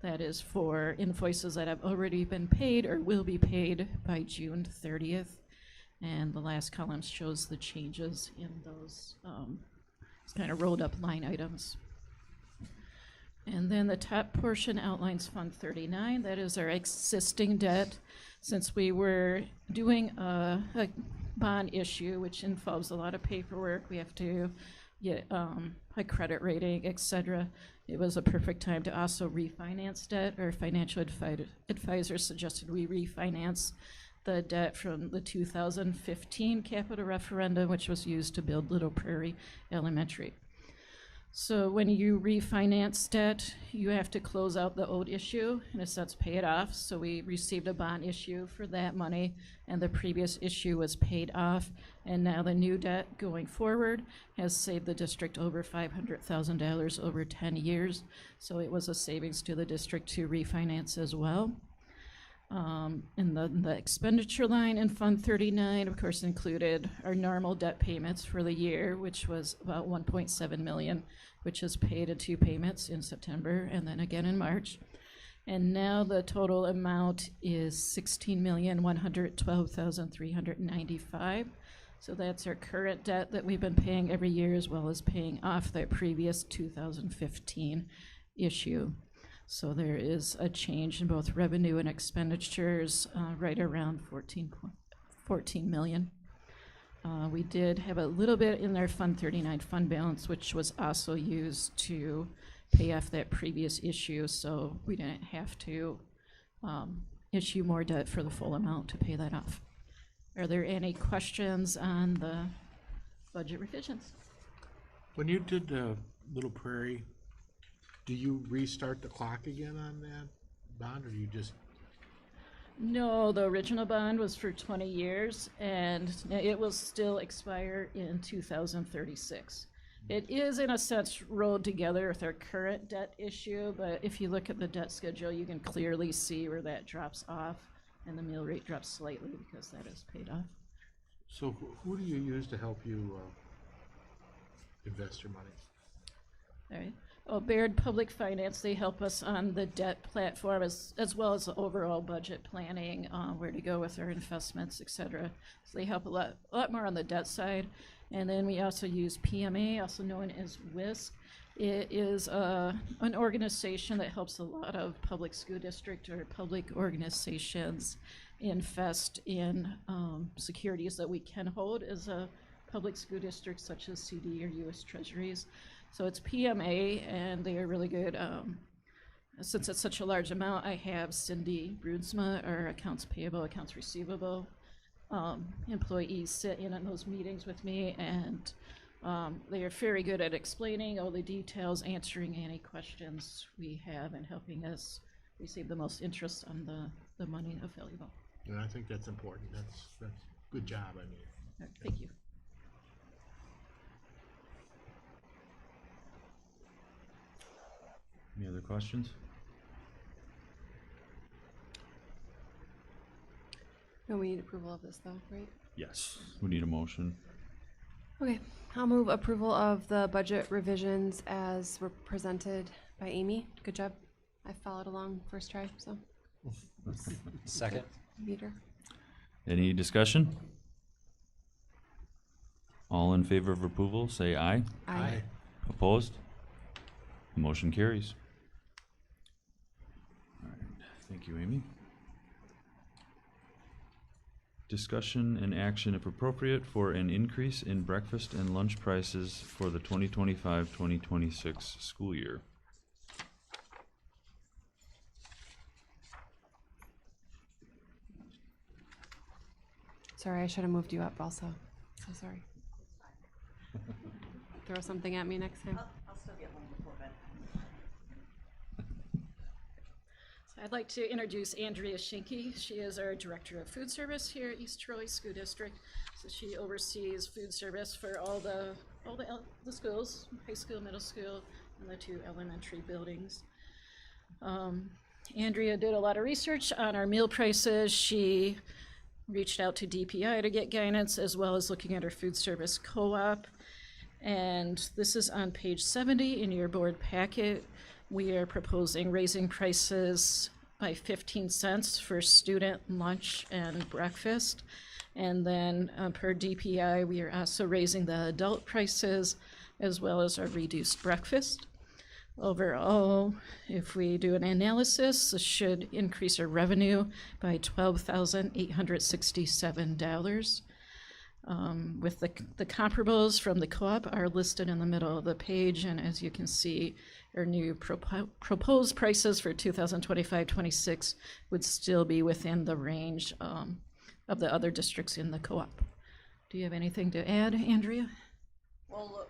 That is for invoices that have already been paid or will be paid by June 30th. And the last column shows the changes in those kind of rolled up line items. And then the top portion outlines Fund 39. That is our existing debt. Since we were doing a bond issue, which involves a lot of paperwork, we have to get a credit rating, etc. It was a perfect time to also refinance debt. Our financial advisor suggested we refinance the debt from the 2015 capital referendum, which was used to build Little Prairie Elementary. So when you refinance debt, you have to close out the old issue, in a sense, pay it off. So we received a bond issue for that money, and the previous issue was paid off. And now the new debt going forward has saved the district over $500,000 over 10 years. So it was a savings to the district to refinance as well. And the expenditure line in Fund 39, of course, included our normal debt payments for the year, which was about $1.7 million, which is paid in 2 payments in September and then again in March. And now the total amount is $16,112,395. So that's our current debt that we've been paying every year, as well as paying off that previous 2015 issue. So there is a change in both revenue and expenditures, right around $14 million. We did have a little bit in our Fund 39 fund balance, which was also used to pay off that previous issue, so we didn't have to issue more debt for the full amount to pay that off. Are there any questions on the budget revisions? When you did Little Prairie, do you restart the clock again on that bond, or do you just? No, the original bond was for 20 years, and it will still expire in 2036. It is, in a sense, rolled together with our current debt issue, but if you look at the debt schedule, you can clearly see where that drops off, and the mill rate drops slightly because that is paid off. So who do you use to help you invest your money? All right. Well, Baird Public Finance, they help us on the debt platform as well as the overall budget planning, where to go with our investments, et cetera. So they help a lot more on the debt side. And then we also use PMA, also known as WISC. It is an organization that helps a lot of public school district or public organizations invest in securities that we can hold as a public school district, such as CD or U.S. Treasuries. So it's PMA, and they are really good. Since it's such a large amount, I have Cindy Brunsma, our accounts payable, accounts receivable employees, sit in on those meetings with me, and they are very good at explaining all the details, answering any questions we have, and helping us receive the most interest on the money available. And I think that's important. That's good job, I mean. Thank you. Any other questions? No, we need approval of this though, right? Yes. We need a motion. Okay, I'll move approval of the budget revisions as were presented by Amy. Good job. I followed along first try, so. Second. Peter. Any discussion? All in favor of approval, say aye. Aye. Opposed? Motion carries. All right, thank you, Amy. Discussion and action, if appropriate, for an increase in breakfast and lunch prices for the 2025-2026 school year. Sorry, I should have moved you up also. So sorry. Throw something at me next time. I'll still get one before bed. So I'd like to introduce Andrea Schinke. She is our Director of Food Service here at East Troy School District. So she oversees food service for all the schools, high school, middle school, and the 2 elementary buildings. Andrea did a lot of research on our meal prices. She reached out to DPI to get guidance, as well as looking at our food service co-op. And this is on page 70 in your board packet. We are proposing raising prices by 15 cents for student lunch and breakfast. And then per DPI, we are also raising the adult prices as well as our reduced breakfast. Overall, if we do an analysis, this should increase our revenue by $12,867. With the comparables from the co-op are listed in the middle of the page, and as you can see, our new proposed prices for 2025-26 would still be within the range of the other districts in the co-op. Do you have anything to add, Andrea? Well, look,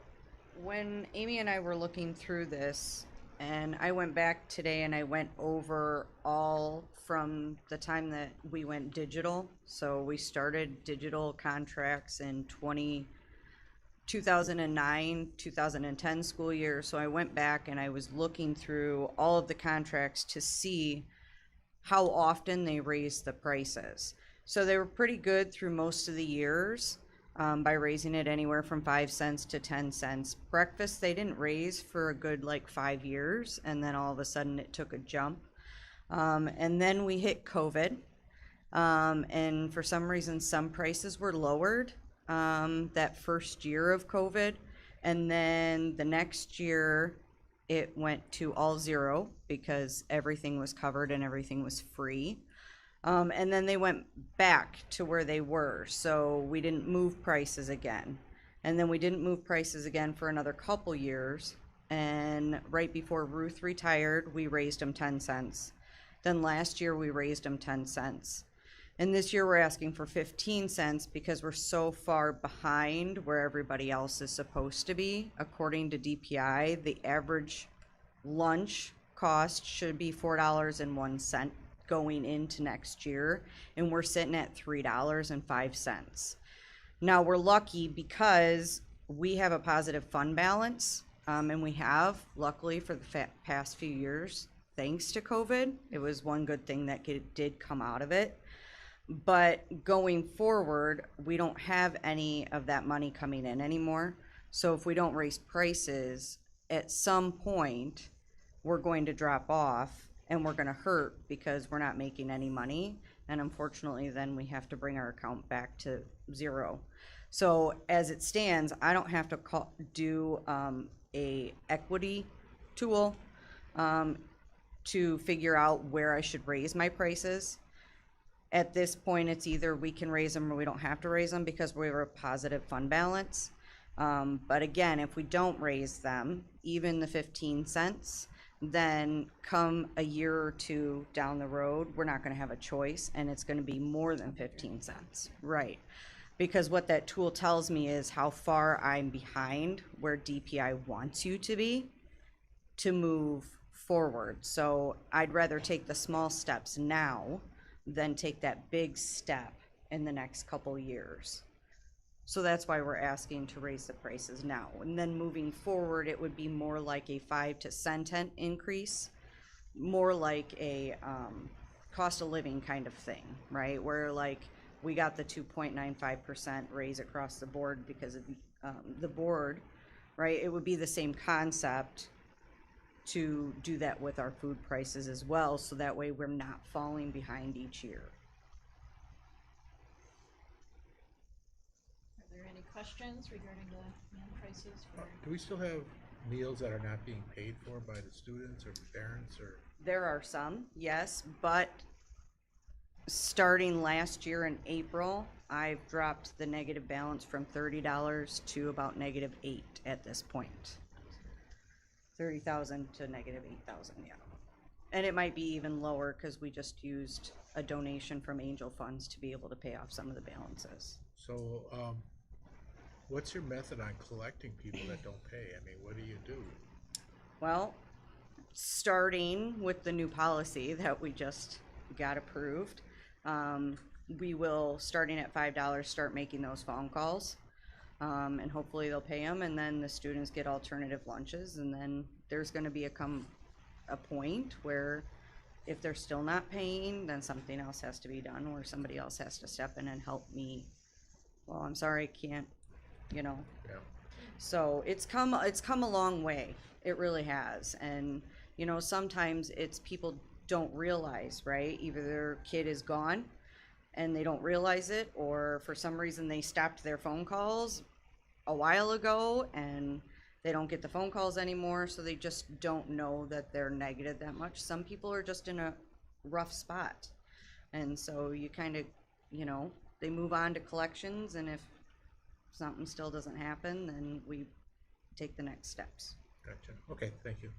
when Amy and I were looking through this, and I went back today and I went over all from the time that we went digital. So we started digital contracts in 2009, 2010 school year. So I went back and I was looking through all of the contracts to see how often they raised the prices. So they were pretty good through most of the years. By raising it anywhere from 5 cents to 10 cents. Breakfast, they didn't raise for a good 5 years, and then all of a sudden it took a jump. And then we hit COVID, and for some reason some prices were lowered that first year of COVID, and then the next year it went to all zero because everything was covered and everything was free. And then they went back to where they were, so we didn't move prices again. And then we didn't move prices again for another couple years, and right before Ruth retired, we raised them 10 cents. Then last year we raised them 10 cents. And this year we're asking for 15 cents because we're so far behind where everybody else is supposed to be. According to DPI, the average lunch cost should be $4.01 going into next year, and we're sitting at $3.05. Now we're lucky because we have a positive fund balance, and we have, luckily for the past few years, thanks to COVID. It was one good thing that did come out of it. But going forward, we don't have any of that money coming in anymore. So if we don't raise prices, at some point, we're going to drop off. And we're going to hurt because we're not making any money, and unfortunately then we have to bring our account back to zero. So as it stands, I don't have to do a equity tool to figure out where I should raise my prices. At this point, it's either we can raise them or we don't have to raise them because we're a positive fund balance. But again, if we don't raise them, even the 15 cents, then come a year or two down the road, we're not gonna have a choice, and it's gonna be more than 15 cents, right? Because what that tool tells me is how far I'm behind where DPI wants you to be to move forward. So I'd rather take the small steps now than take that big step in the next couple years. So that's why we're asking to raise the prices now. And then moving forward, it would be more like a 5 to 10 increase, more like a cost of living kind of thing, right? Where like we got the 2.95% raise across the board because of the board, right? It would be the same concept to do that with our food prices as well, so that way we're not falling behind each year. Are there any questions regarding the meal prices? Do we still have meals that are not being paid for by the students or parents or? There are some, yes, but starting last year in April, I've dropped the negative balance from $30 to about -8 at this point. 30,000 to -8,000, yeah. And it might be even lower because we just used a donation from Angel Funds to be able to pay off some of the balances. So, what's your method on collecting people that don't pay? I mean, what do you do? Well, starting with the new policy that we just got approved, we will, starting at $5, start making those phone calls. And hopefully they'll pay them, and then the students get alternative lunches, and then there's gonna be a point where if they're still not paying, then something else has to be done, or somebody else has to step in and help me. Well, I'm sorry, I can't, you know. Yeah. So it's come a long way. It really has. And, you know, sometimes it's people don't realize, right? Either their kid is gone and they don't realize it, or for some reason they stopped their phone calls a while ago and they don't get the phone calls anymore, so they just don't know that they're negative that much. Some people are just in a rough spot, and so you kind of, you know, they move on to collections, and if something still doesn't happen, then we take the next steps. Gotcha. Okay, thank you.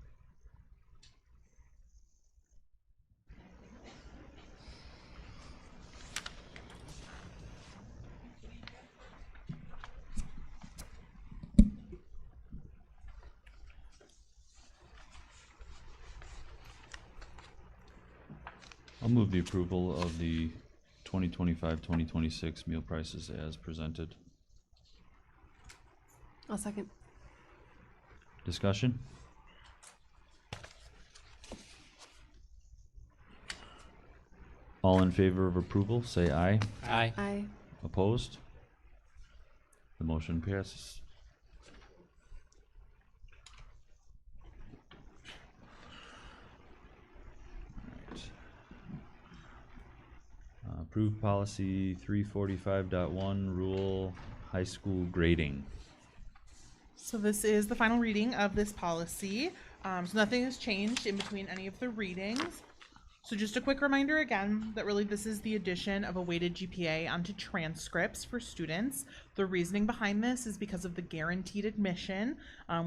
I'll move the approval of the 2025-2026 meal prices as presented. I'll second. Discussion? All in favor of approval, say aye. Aye. Aye. Opposed? The motion passes. Approved policy 345.1, rule high school grading. So this is the final reading of this policy. So nothing has changed in between any of the readings. So just a quick reminder again that really this is the addition of a weighted GPA onto transcripts for students. The reasoning behind this is because of the guaranteed admission,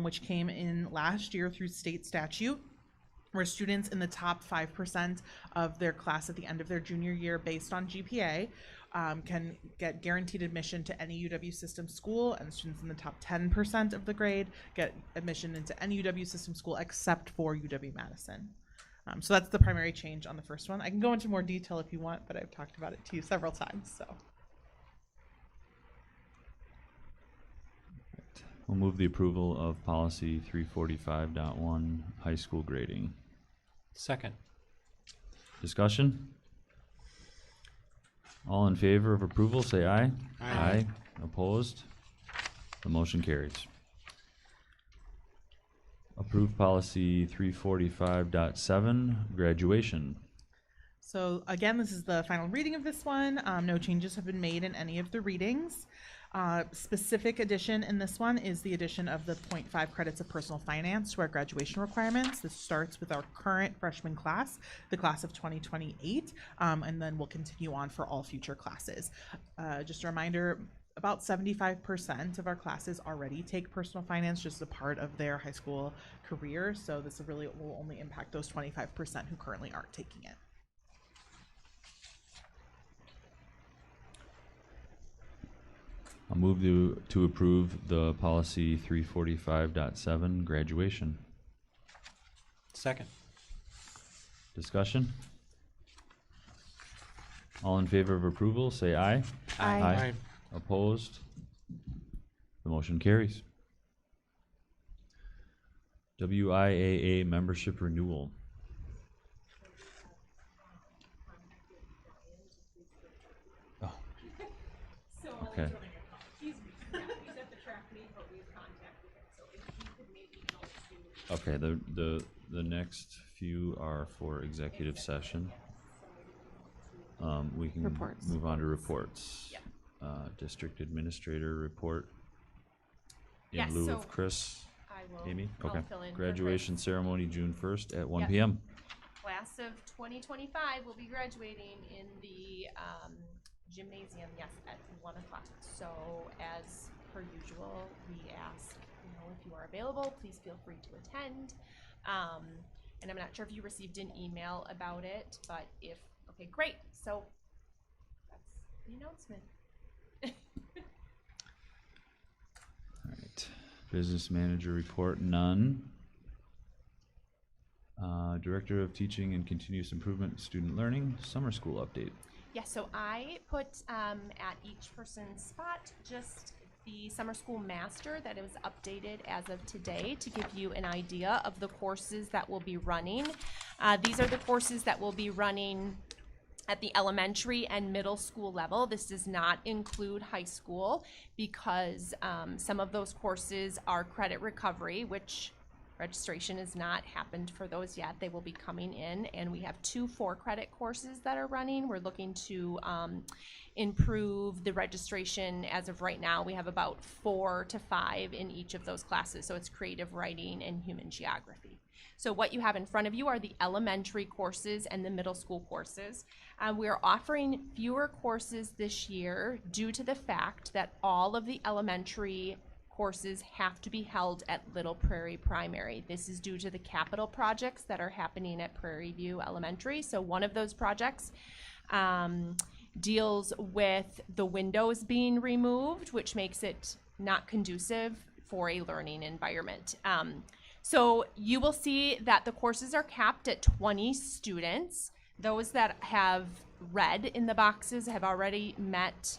which came in last year through state statute, where students in the top 5% of their class at the end of their junior year based on GPA can get guaranteed admission to any UW system school, and students in the top 10% of the grade get admission into any UW system school except for UW-Madison. So that's the primary change on the first one. I can go into more detail if you want, but I've talked about it to you several times, so. We'll move the approval of policy 345.1, high school grading. Second. Discussion? All in favor of approval, say aye. Aye. Opposed? The motion carries. Approved policy 345.7, graduation. So again, this is the final reading of this one. No changes have been made in any of the readings. Specific addition in this one is the addition of the 0.5 credits of personal finance to our graduation requirements. This starts with our current freshman class, the class of 2028, and then will continue on for all future classes. Just a reminder, about 75% of our classes already take personal finance just as a part of their high school career, so this really will only impact those 25% who currently aren't taking it. I'll move to approve the policy 345.7 graduation. Second. Discussion? All in favor of approval, say aye. Aye. Opposed? The motion carries. WIAA membership renewal. Oh. Okay. Okay, the next few are for executive session. We can Reports. move on to reports. Yep. District administrator report in Yes, lieu so of Chris. I will. Amy? I'll Okay. fill in for Graduation Chris. ceremony June 1st at 1 Yep. p.m. Class of 2025 will be graduating in the gymnasium, yes, at 1 o'clock. So as per usual, we ask, if you are available, please feel free to attend. And I'm not sure if you received an email about it, but okay, great. So that's the announcement. All right. Business manager report, none. Director of Teaching and Continuous Improvement Student Learning, summer school update. Yeah, so I put at each person's spot just the summer school master that was updated as of today to give you an idea of the courses that will be running. These are the courses that will be running at the elementary and middle school level. This does not include high school because some of those courses are credit recovery, which registration has not happened for those yet. They will be coming in, and we have 2 4-credit courses that are running. We're looking to improve the registration. As of right now, we have about 4 to 5 in each of those classes. So it's creative writing and human geography. So what you have in front of you are the elementary courses and the middle school courses. We are offering fewer courses this year due to the fact that all of the elementary courses have to be held at Little Prairie Primary. This is due to the capital projects that are happening at Prairie View Elementary. So one of those projects deals with the windows being removed, which makes it not conducive for a learning environment. So you will see that the courses are capped at 20 students. Those that have red in the boxes have already met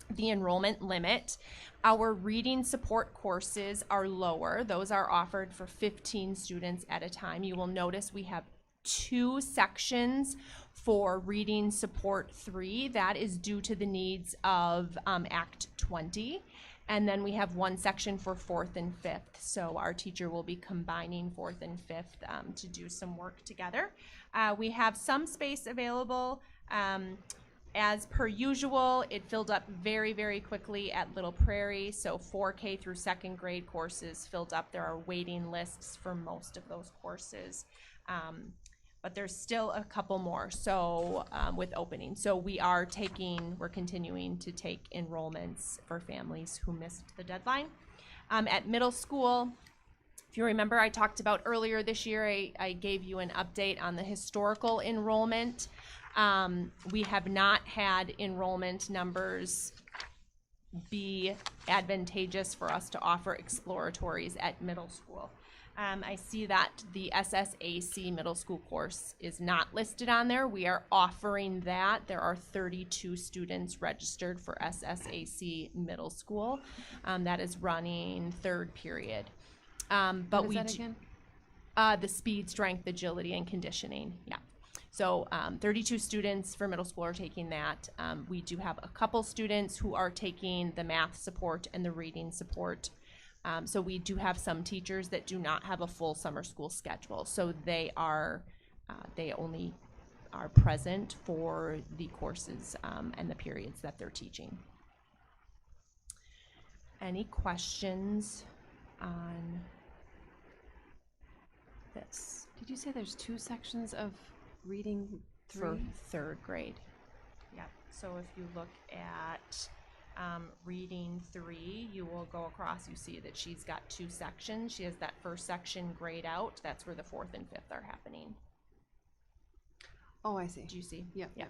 the enrollment limit. Our reading support courses are lower. Those are offered for 15 students at a time. You will notice we have 2 sections for reading support 3. That is due to the needs of Act 20. And then we have 1 section for 4th and 5th. So our teacher will be combining 4th and 5th to do some work together. We have some space available. As per usual, it filled up very, very quickly at Little Prairie. So 4K through 2nd grade courses filled up. There are waiting lists for most of those courses. But there's still a couple more with openings. So we're continuing to take enrollments for families who missed the deadline. At middle school, if you remember, I talked about earlier this year, I gave you an update on the historical enrollment. We have not had enrollment numbers be advantageous for us to offer exploratories at middle school. I see that the SSAC middle school course is not listed on there. We are offering that. There are 32 students registered for SSAC middle school. That is running 3rd period. But What is that again? The speed, strength, agility, and conditioning. Yeah. So 32 students for middle school are taking that. We do have a couple students who are taking the math support and the reading support. So we do have some teachers that do not have a full summer school schedule. So they only are present for the courses and the periods that they're teaching. Any questions on this Did you say there's 2 sections of reading for 3? third grade? Yep. So if you look at reading 3, you will go across, you see that she's got 2 sections. She has that first section grayed out. That's where the 4th and 5th are happening. Oh, I see. Do you see? Yep. Yeah.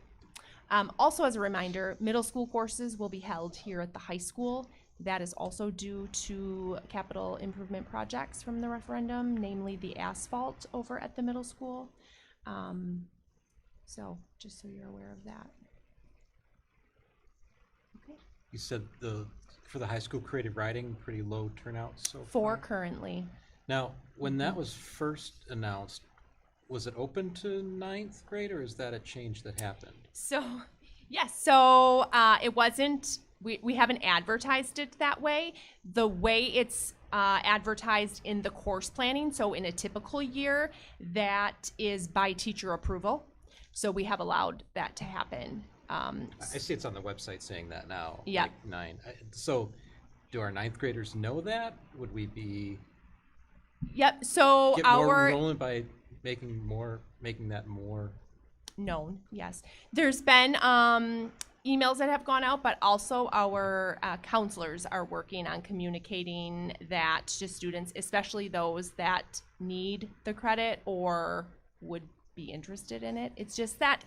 Also, as a reminder, middle school courses will be held here at the high school. That is also due to capital improvement projects from the referendum, namely the asphalt over at the middle school. So just so you're aware of that. Okay. You said for the high school creative writing, pretty low turnout so 4 far? currently. Now, when that was first announced, was it open to 9th grade, or is that a change that happened? So, yes, so it wasn't, we haven't advertised it that way. The way it's advertised in the course planning, so in a typical year, that is by teacher approval. So we have allowed that to happen. I see it's on the website saying that now. Yeah. Like 9. So do our 9th graders know that? Would we be Yep, so get more our enrollment by making that more? known, yes. There's been emails that have gone out, but also our counselors are working on communicating that to students, especially those that need the credit or would be interested in it. It's just that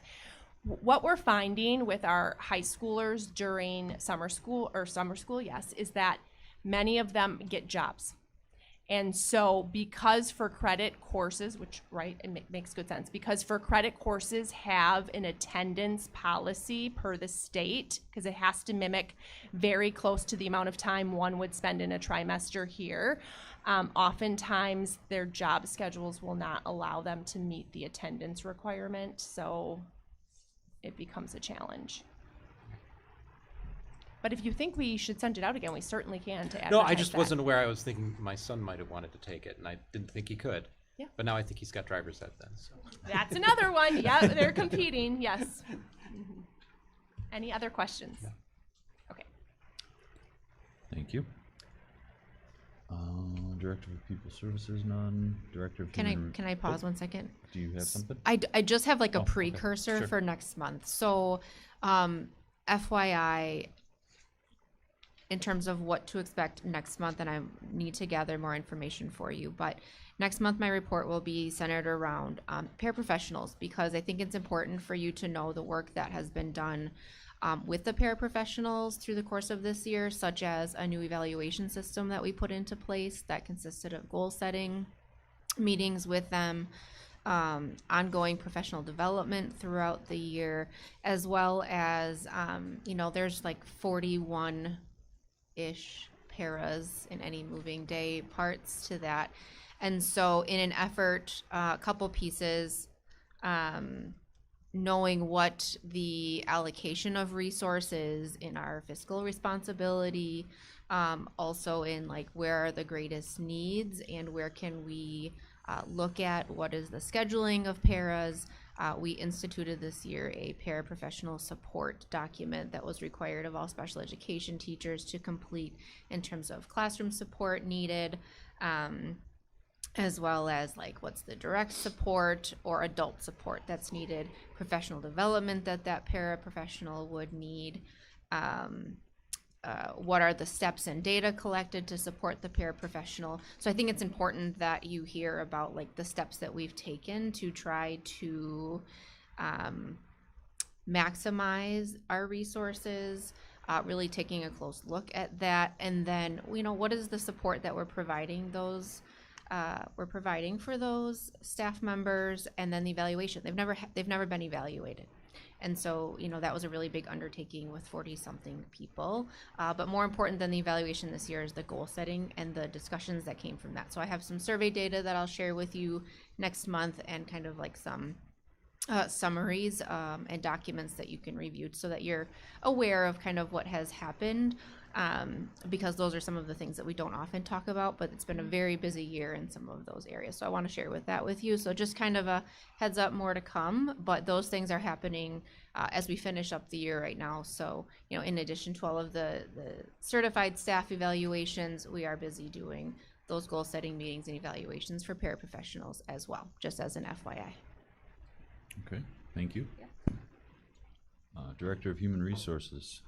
what we're finding with our high schoolers during summer school, yes, is that many of them get jobs. And so because for credit courses, which, right, it makes good sense, because for credit courses have an attendance policy per the state, because it has to mimic very close to the amount of time one would spend in a trimester here, oftentimes their job schedules will not allow them to meet the attendance requirement, so it becomes a challenge. But if you think we should send it out again, we certainly can to advertise No, I just that. wasn't aware. I was thinking my son might have wanted to take it, and I didn't think he could. Yeah. But now I think he's got driver's ed then. So. That's another one. Yeah, they're competing. Yes. Mhm. Any other questions? No. Okay. Thank you. Director of People Services, none. Director of Can Human I pause 1 second? Do you have something? I just have like a Oh, okay. precursor Sure. for next month. So, FYI, in terms of what to expect next month, and I need to gather more information for you, but next month my report will be centered around paraprofessionals, because I think it's important for you to know the work that has been done with the paraprofessionals through the course of this year, such as a new evaluation system that we put into place that consisted of goal setting, meetings with them, ongoing professional development throughout the year, as well as, there's like 41-ish paras in any moving day parts to that. And so in an effort, a couple pieces, knowing what the allocation of resources in our fiscal responsibility, also in like where are the greatest needs and where can we look at what is the scheduling of paras. We instituted this year a paraprofessional support document that was required of all special education teachers to complete in terms of classroom support needed, as well as like what's the direct support or adult support that's needed, professional development that paraprofessional would need, what are the steps and data collected to support the paraprofessional. So I think it's important that you hear about like the steps that we've taken to try to maximize our resources, really taking a close look at that. And then, what is the support that we're providing for those staff members, and then the evaluation. They've never been evaluated. And so, that was a really big undertaking with 40-something people. But more important than the evaluation this year is the goal setting and the discussions that came from that. So I have some survey data that I'll share with you next month, and kind of like some summaries and documents that you can review so that you're aware of kind of what has happened. because those are some of the things that we don't often talk about, but it's been a very busy year in some of those areas. So I want to share with you. So just kind of a heads up, more to come, but those things are happening as we finish up the year right now. So, you know, in addition to all of the certified staff evaluations, we are busy doing those goal setting meetings and evaluations for paraprofessionals as well, just as an FYI. Okay, thank you. Yeah. Director of Human Resources,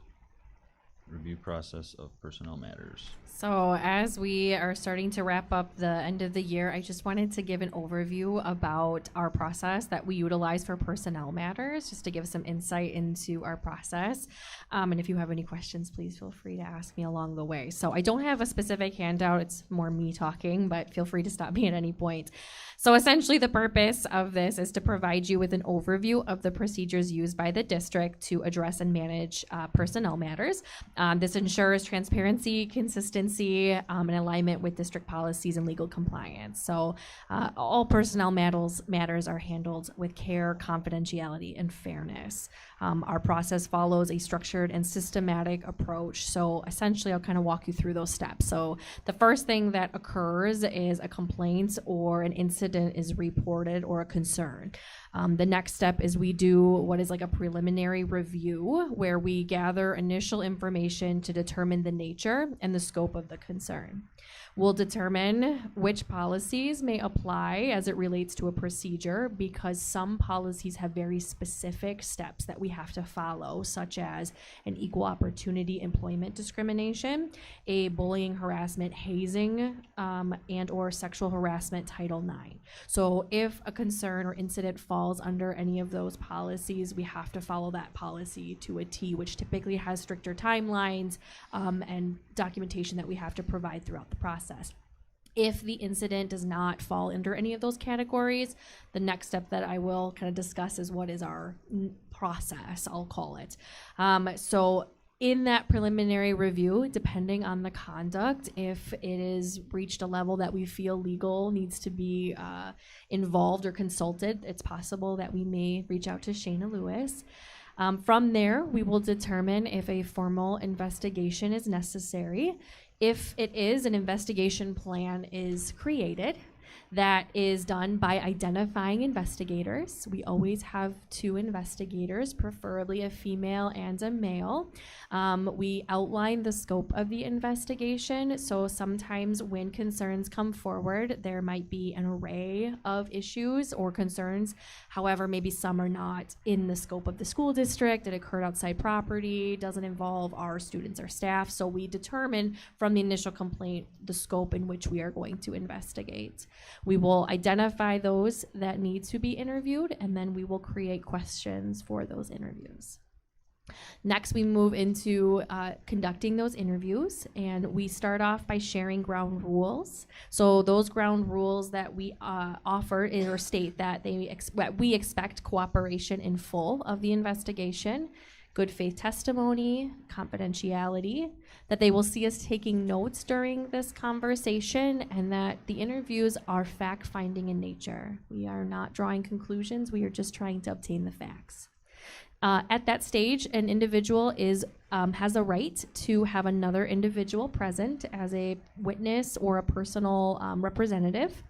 review process of personnel matters. So as we are starting to wrap up the end of the year, I just wanted to give an overview about our process that we utilize for personnel matters, just to give some insight into our process. And if you have any questions, please feel free to ask me along the way. So I don't have a specific handout, it's more me talking, but feel free to stop me at any point. So essentially the purpose of this is to provide you with an overview of the procedures used by the district to address and manage personnel matters. This ensures transparency, consistency, and alignment with district policies and legal compliance. So all personnel matters are handled with care, confidentiality, and fairness. Our process follows a structured and systematic approach. So essentially, I'll kind of walk you through those steps. So the first thing that occurs is a complaint or an incident is reported or a concern. The next step is we do what is like a preliminary review where we gather initial information to determine the nature and the scope of the concern. We'll determine which policies may apply as it relates to a procedure, because some policies have very specific steps that we have to follow, such as an equal opportunity employment discrimination, a bullying, harassment, hazing, and or sexual harassment Title IX. So if a concern or incident falls under any of those policies, we have to follow that policy to a T, which typically has stricter timelines and documentation that we have to provide throughout the process. If the incident does not fall under any of those categories, the next step that I will kind of discuss is what is our process, I'll call it. So in that preliminary review, depending on the conduct, if it is reached a level that we feel legal needs to be involved or consulted, it's possible that we may reach out to Shayna Lewis. From there, we will determine if a formal investigation is necessary. If it is, an investigation plan is created. That is done by identifying investigators. We always have 2 investigators, preferably a female and a male. We outline the scope of the investigation. So sometimes when concerns come forward, there might be an array of issues or concerns. However, maybe some are not in the scope of the school district. It occurred outside property, doesn't involve our students or staff. So we determine from the initial complaint the scope in which we are going to investigate. We will identify those that need to be interviewed, and then we will create questions for those interviews. Next, we move into conducting those interviews, and we start off by sharing ground rules. So those ground rules that we offer or state that we expect cooperation in full of the investigation, good faith testimony, confidentiality, that they will see us taking notes during this conversation, and that the interviews are fact-finding in nature. We are not drawing conclusions, we are just trying to obtain the facts. At that stage, an individual has a right to have another individual present as a witness or a personal representative.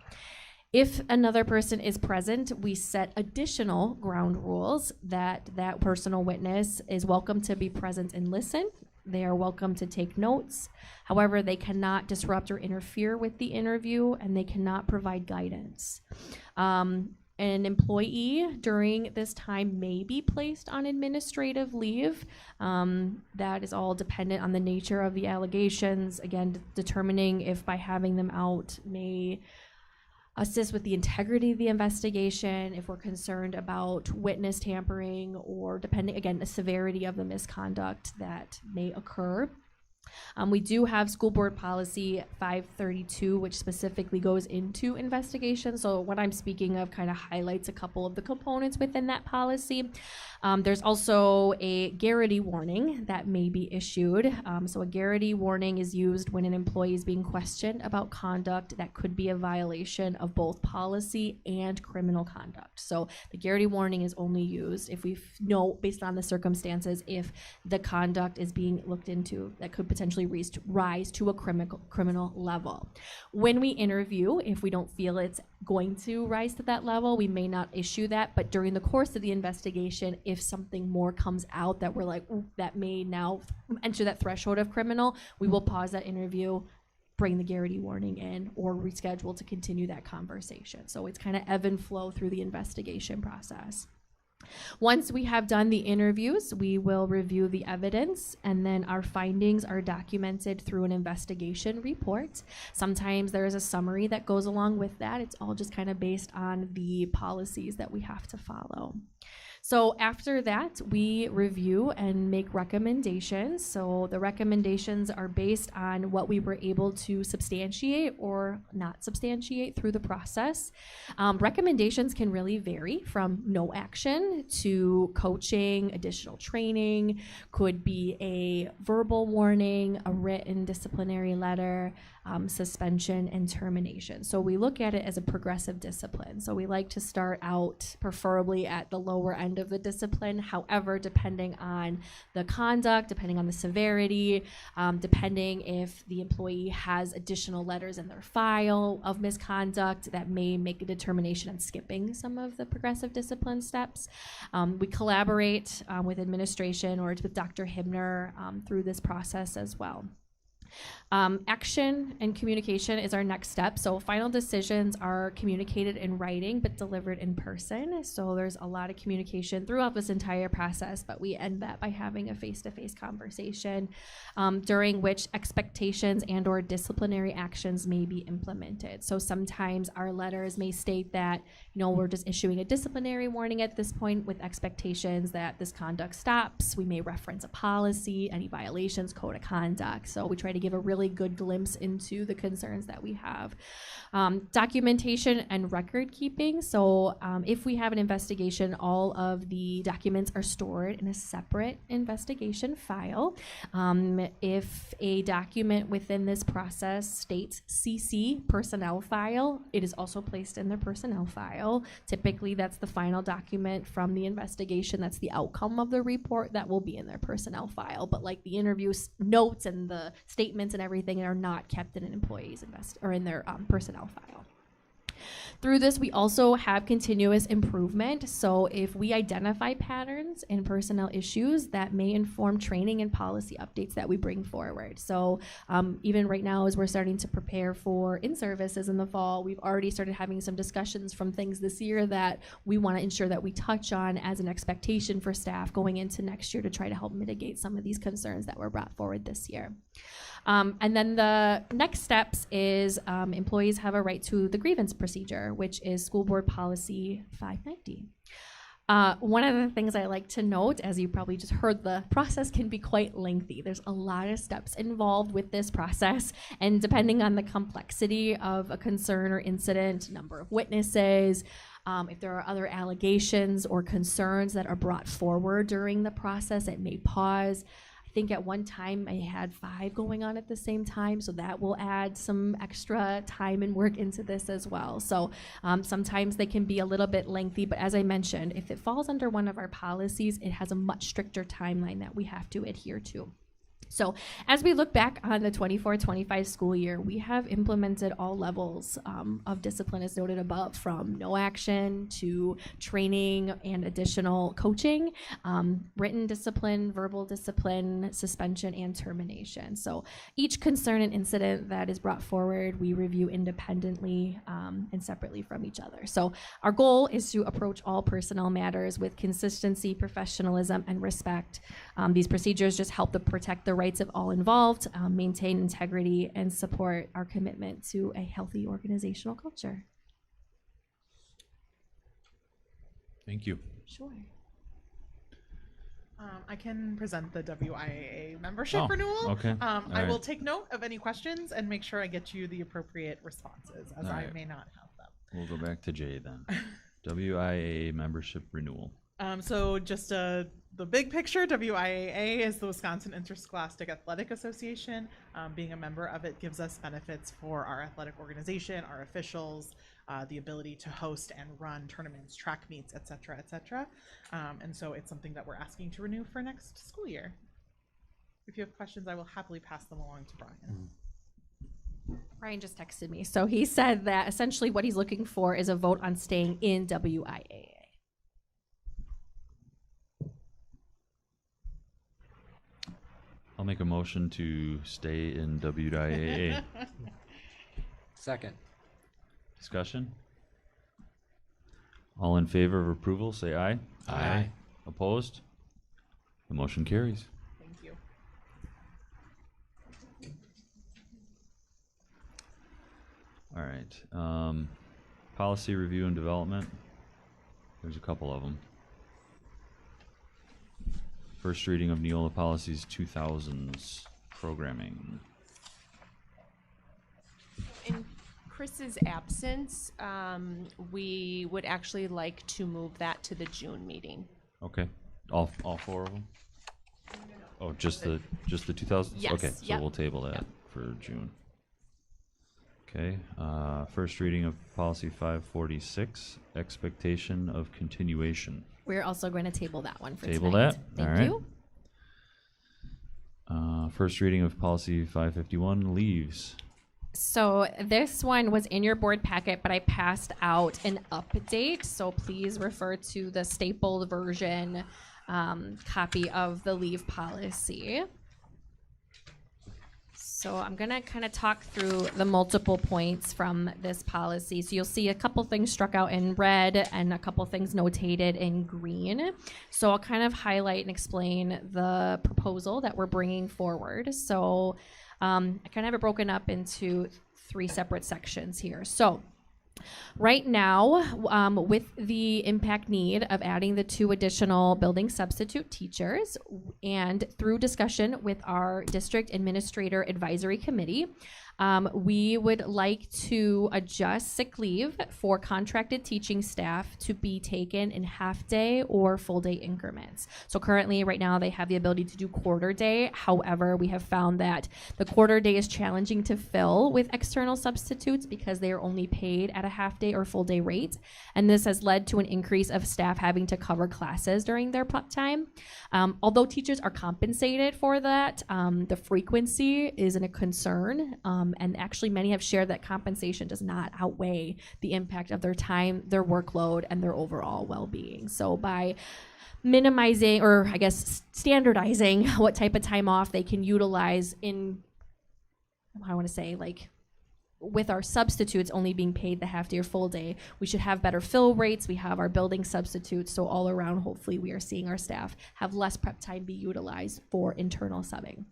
If another person is present, we set additional ground rules that personal witness is welcome to be present and listen. They are welcome to take notes. However, they cannot disrupt or interfere with the interview, and they cannot provide guidance. An employee during this time may be placed on administrative leave. That is all dependent on the nature of the allegations. Again, determining if by having them out may assist with the integrity of the investigation, if we're concerned about witness tampering, or depending, again, the severity of the misconduct that may occur. We do have School Board Policy 532, which specifically goes into investigation. So what I'm speaking of kind of highlights a couple of the components within that policy. There's also a garrity warning that may be issued. So a garrity warning is used when an employee is being questioned about conduct that could be a violation of both policy and criminal conduct. So the garrity warning is only used if we know, based on the circumstances, if the conduct is being looked into that could potentially rise to a criminal level. When we interview, if we don't feel it's going to rise to that level, we may not issue that. But during the course of the investigation, if something more comes out that we're like, ooh, that may now enter that threshold of criminal, we will pause that interview, bring the Garrity warning in, or reschedule to continue that conversation. So it's kind of ebb and flow through the investigation process. Once we have done the interviews, we will review the evidence, and then our findings are documented through an investigation report. Sometimes there is a summary that goes along with that. It's all just kind of based on the policies that we have to follow. So after that, we review and make recommendations. So the recommendations are based on what we were able to substantiate or not substantiate through the process. Recommendations can really vary from no action to coaching, additional training, could be a verbal warning, a written disciplinary letter, suspension, and termination. So we look at it as a progressive discipline. So we like to start out preferably at the lower end of the discipline. However, depending on the conduct, depending on the severity, depending if the employee has additional letters in their file of misconduct, that may make a determination on skipping some of the progressive discipline steps. We collaborate with administration or with Dr. Hibner through this process as well. Action and communication is our next step. So final decisions are communicated in writing but delivered in person. So there's a lot of communication throughout this entire process, but we end that by having a face-to-face conversation during which expectations and or disciplinary actions may be implemented. So sometimes our letters may state that, we're just issuing a disciplinary warning at this point with expectations that this conduct stops. We may reference a policy, any violations, code of conduct. So we try to give a really good glimpse into the concerns that we have. Documentation and record keeping. So if we have an investigation, all of the documents are stored in a separate investigation file. If a document within this process states CC personnel file, it is also placed in the personnel file. Typically, that's the final document from the investigation. That's the outcome of the report that will be in their personnel file. But like the interview notes and the statements and everything are not kept in an employee's or in their personnel file. Through this, we also have continuous improvement. So if we identify patterns in personnel issues, that may inform training and policy updates that we bring forward. So even right now, as we're starting to prepare for in-services in the fall, we've already started having some discussions from things this year that we want to ensure that we touch on as an expectation for staff going into next year to try to help mitigate some of these concerns that were brought forward this year. And then the next steps is employees have a right to the grievance procedure, which is School Board Policy 590. One of the things I like to note, as you probably just heard, the process can be quite lengthy. There's a lot of steps involved with this process, and depending on the complexity of a concern or incident, number of witnesses, if there are other allegations or concerns that are brought forward during the process, it may pause. I think at one time I had 5 going on at the same time, so that will add some extra time and work into this as well. So sometimes they can be a little bit lengthy, but as I mentioned, if it falls under one of our policies, it has a much stricter timeline that we have to adhere to. So as we look back on the 24-25 school year, we have implemented all levels of discipline as noted above, from no action to training and additional coaching, written discipline, verbal discipline, suspension, and termination. So each concern and incident that is brought forward, we review independently and separately from each other. So our goal is to approach all personnel matters with consistency, professionalism, and respect. These procedures just help to protect the rights of all involved, maintain integrity, and support our commitment to a healthy organizational culture. Thank you. Sure. I can present the WIAA membership renewal. Okay. I will take note of any questions and make sure I get you the appropriate responses, as I may not have them. We'll go back to Jay then. WIAA membership renewal. So just the big picture, WIAA is the Wisconsin Interscholastic Athletic Association. Being a member of it gives us benefits for our athletic organization, our officials, the ability to host and run tournaments, track meets, et cetera, et cetera. And so it's something that we're asking to renew for next school year. If you have questions, I will happily pass them along to Brian. Brian just texted me. So he said that essentially what he's looking for is a vote on staying in WIAA. I'll make a motion to stay in WIAA. Second. Discussion? All in favor of approval, say aye. Aye. Opposed? The motion carries. Thank you. All right. Policy review and development. There's a couple of them. First reading of Neola Policies 2000s programming. In Chris's absence, we would actually like to move that to the June meeting. Okay. All four of them? Oh, just the 2000s? Yes, Okay, so yep. we'll table that for June. Okay. First reading of Policy 546, expectation of continuation. We're also going to table that one for Table tonight. that. Thank All right. you. First reading of Policy 551, leaves. So this one was in your board packet, but I passed out an update. So please refer to the stapled version copy of the leave policy. So I'm gonna kind of talk through the multiple points from this policy. So you'll see a couple things struck out in red and a couple things notated in green. So I'll kind of highlight and explain the proposal that we're bringing forward. So I kind of have it broken up into 3 separate sections here. So right now, with the impact need of adding the 2 additional building substitute teachers, and through discussion with our district administrator advisory committee, we would like to adjust sick leave for contracted teaching staff to be taken in half-day or full-day increments. So currently, right now, they have the ability to do quarter day. However, we have found that the quarter day is challenging to fill with external substitutes because they are only paid at a half-day or full-day rate. And this has led to an increase of staff having to cover classes during their prep time. Although teachers are compensated for that, the frequency isn't a concern. And actually many have shared that compensation does not outweigh the impact of their time, their workload, and their overall well-being. So by minimizing, or I guess standardizing what type of time off they can utilize in, I want to say, like, with our substitutes only being paid the half day or full day, we should have better fill rates. We have our building substitutes, so all around, hopefully we are seeing our staff have less prep time be utilized for internal subbing.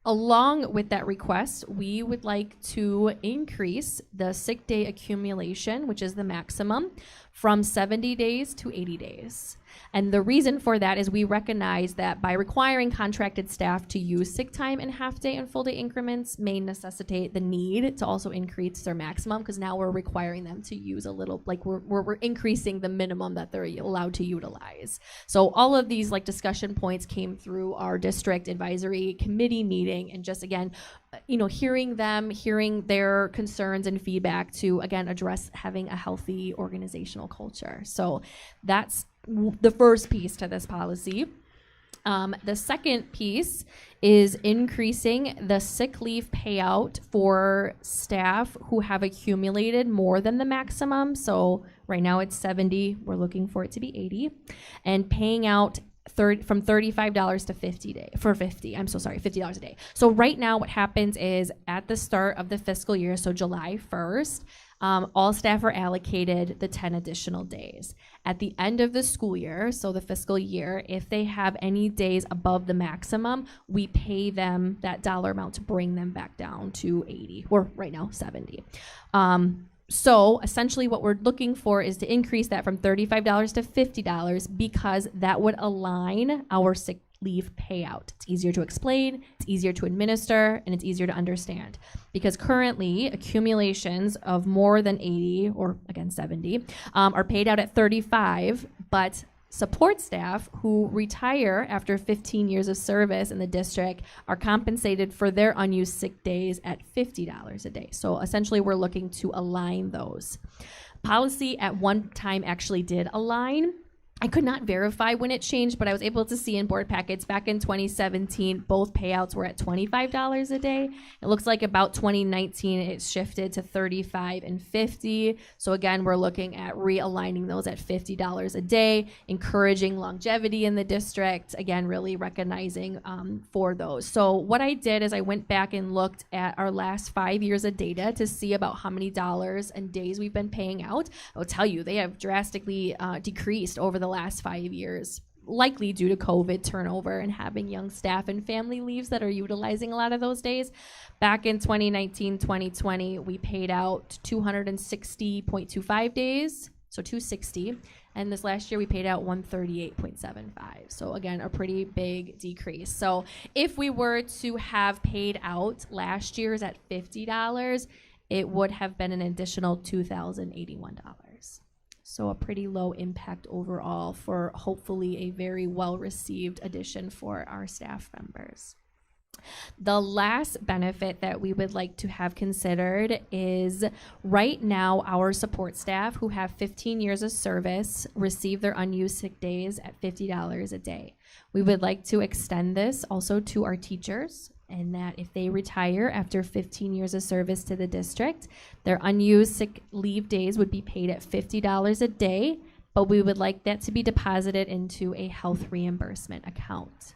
Along with that request, we would like to increase the sick day accumulation, which is the maximum, from 70 days to 80 days. And the reason for that is we recognize that by requiring contracted staff to use sick time in half-day and full-day increments may necessitate the need to also increase their maximum, because now we're requiring them to use a little, like we're increasing the minimum that they're allowed to utilize. So all of these like discussion points came through our district advisory committee meeting, and just again, hearing their concerns and feedback to again address having a healthy organizational culture. So that's the first piece to this policy. The second piece is increasing the sick leave payout for staff who have accumulated more than the maximum. So right now it's 70, we're looking for it to be 80, and paying out from $35 to $50 a day. So right now what happens is at the start of the fiscal year, so July 1st, all staff are allocated the 10 additional days. At the end of the school year, so the fiscal year, if they have any days above the maximum, we pay them that dollar amount to bring them back down to 80, or right now 70. So essentially what we're looking for is to increase that from $35 to $50 because that would align our sick leave payout. It's easier to explain, it's easier to administer, and it's easier to understand. Because currently, accumulations of more than 80, or again 70, are paid out at 35, but support staff who retire after 15 years of service in the district are compensated for their unused sick days at $50 a day. So essentially, we're looking to align those. Policy at one time actually did align. I could not verify when it changed, but I was able to see in board packets back in 2017, both payouts were at $25 a day. It looks like about 2019, it shifted to $35 and $50. So again, we're looking at realigning those at $50 a day, encouraging longevity in the district, again, really recognizing for those. So what I did is I went back and looked at our last 5 years of data to see about how many dollars and days we've been paying out. I'll tell you, they have drastically decreased over the last 5 years, likely due to COVID turnover and having young staff and family leaves that are utilizing a lot of those days. Back in 2019, 2020, we paid out 260.25 days, so 260. And this last year we paid out 138.75. So again, a pretty big decrease. So if we were to have paid out last year's at $50, it would have been an additional $2,081. So a pretty low impact overall for hopefully a very well-received addition for our staff members. The last benefit that we would like to have considered is right now our support staff who have 15 years of service receive their unused sick days at $50 a day. We would like to extend this also to our teachers, and that if they retire after 15 years of service to the district, their unused sick leave days would be paid at $50 a day, but we would like that to be deposited into a health reimbursement account.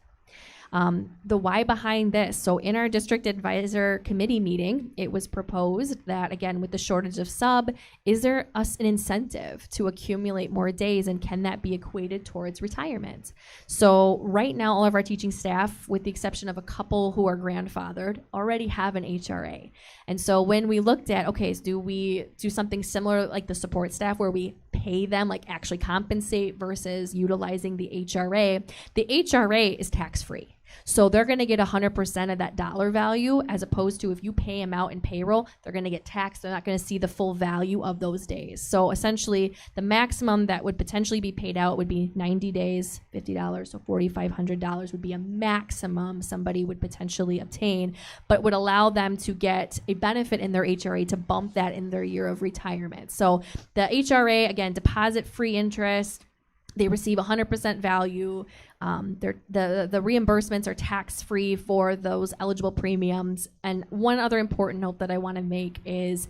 The why behind this, so in our district advisor committee meeting, it was proposed that, again, with the shortage of sub, is there an incentive to accumulate more days, and can that be equated towards retirement? So right now, all of our teaching staff, with the exception of a couple who are grandfathered, already have an HRA. And so when we looked at, okay, so do we do something similar like the support staff where we pay them, like actually compensate versus utilizing the HRA? The HRA is tax-free. So they're going to get 100% of that dollar value, as opposed to if you pay them out in payroll, they're going to get taxed. They're not going to see the full value of those days. So essentially, the maximum that would potentially be paid out would be 90 days, $50, so $4,500 would be a maximum somebody would potentially obtain, but would allow them to get a benefit in their HRA to bump that in their year of retirement. So the HRA, again, deposit-free interest, they receive 100% value. The reimbursements are tax-free for those eligible premiums. And one other important note that I want to make is,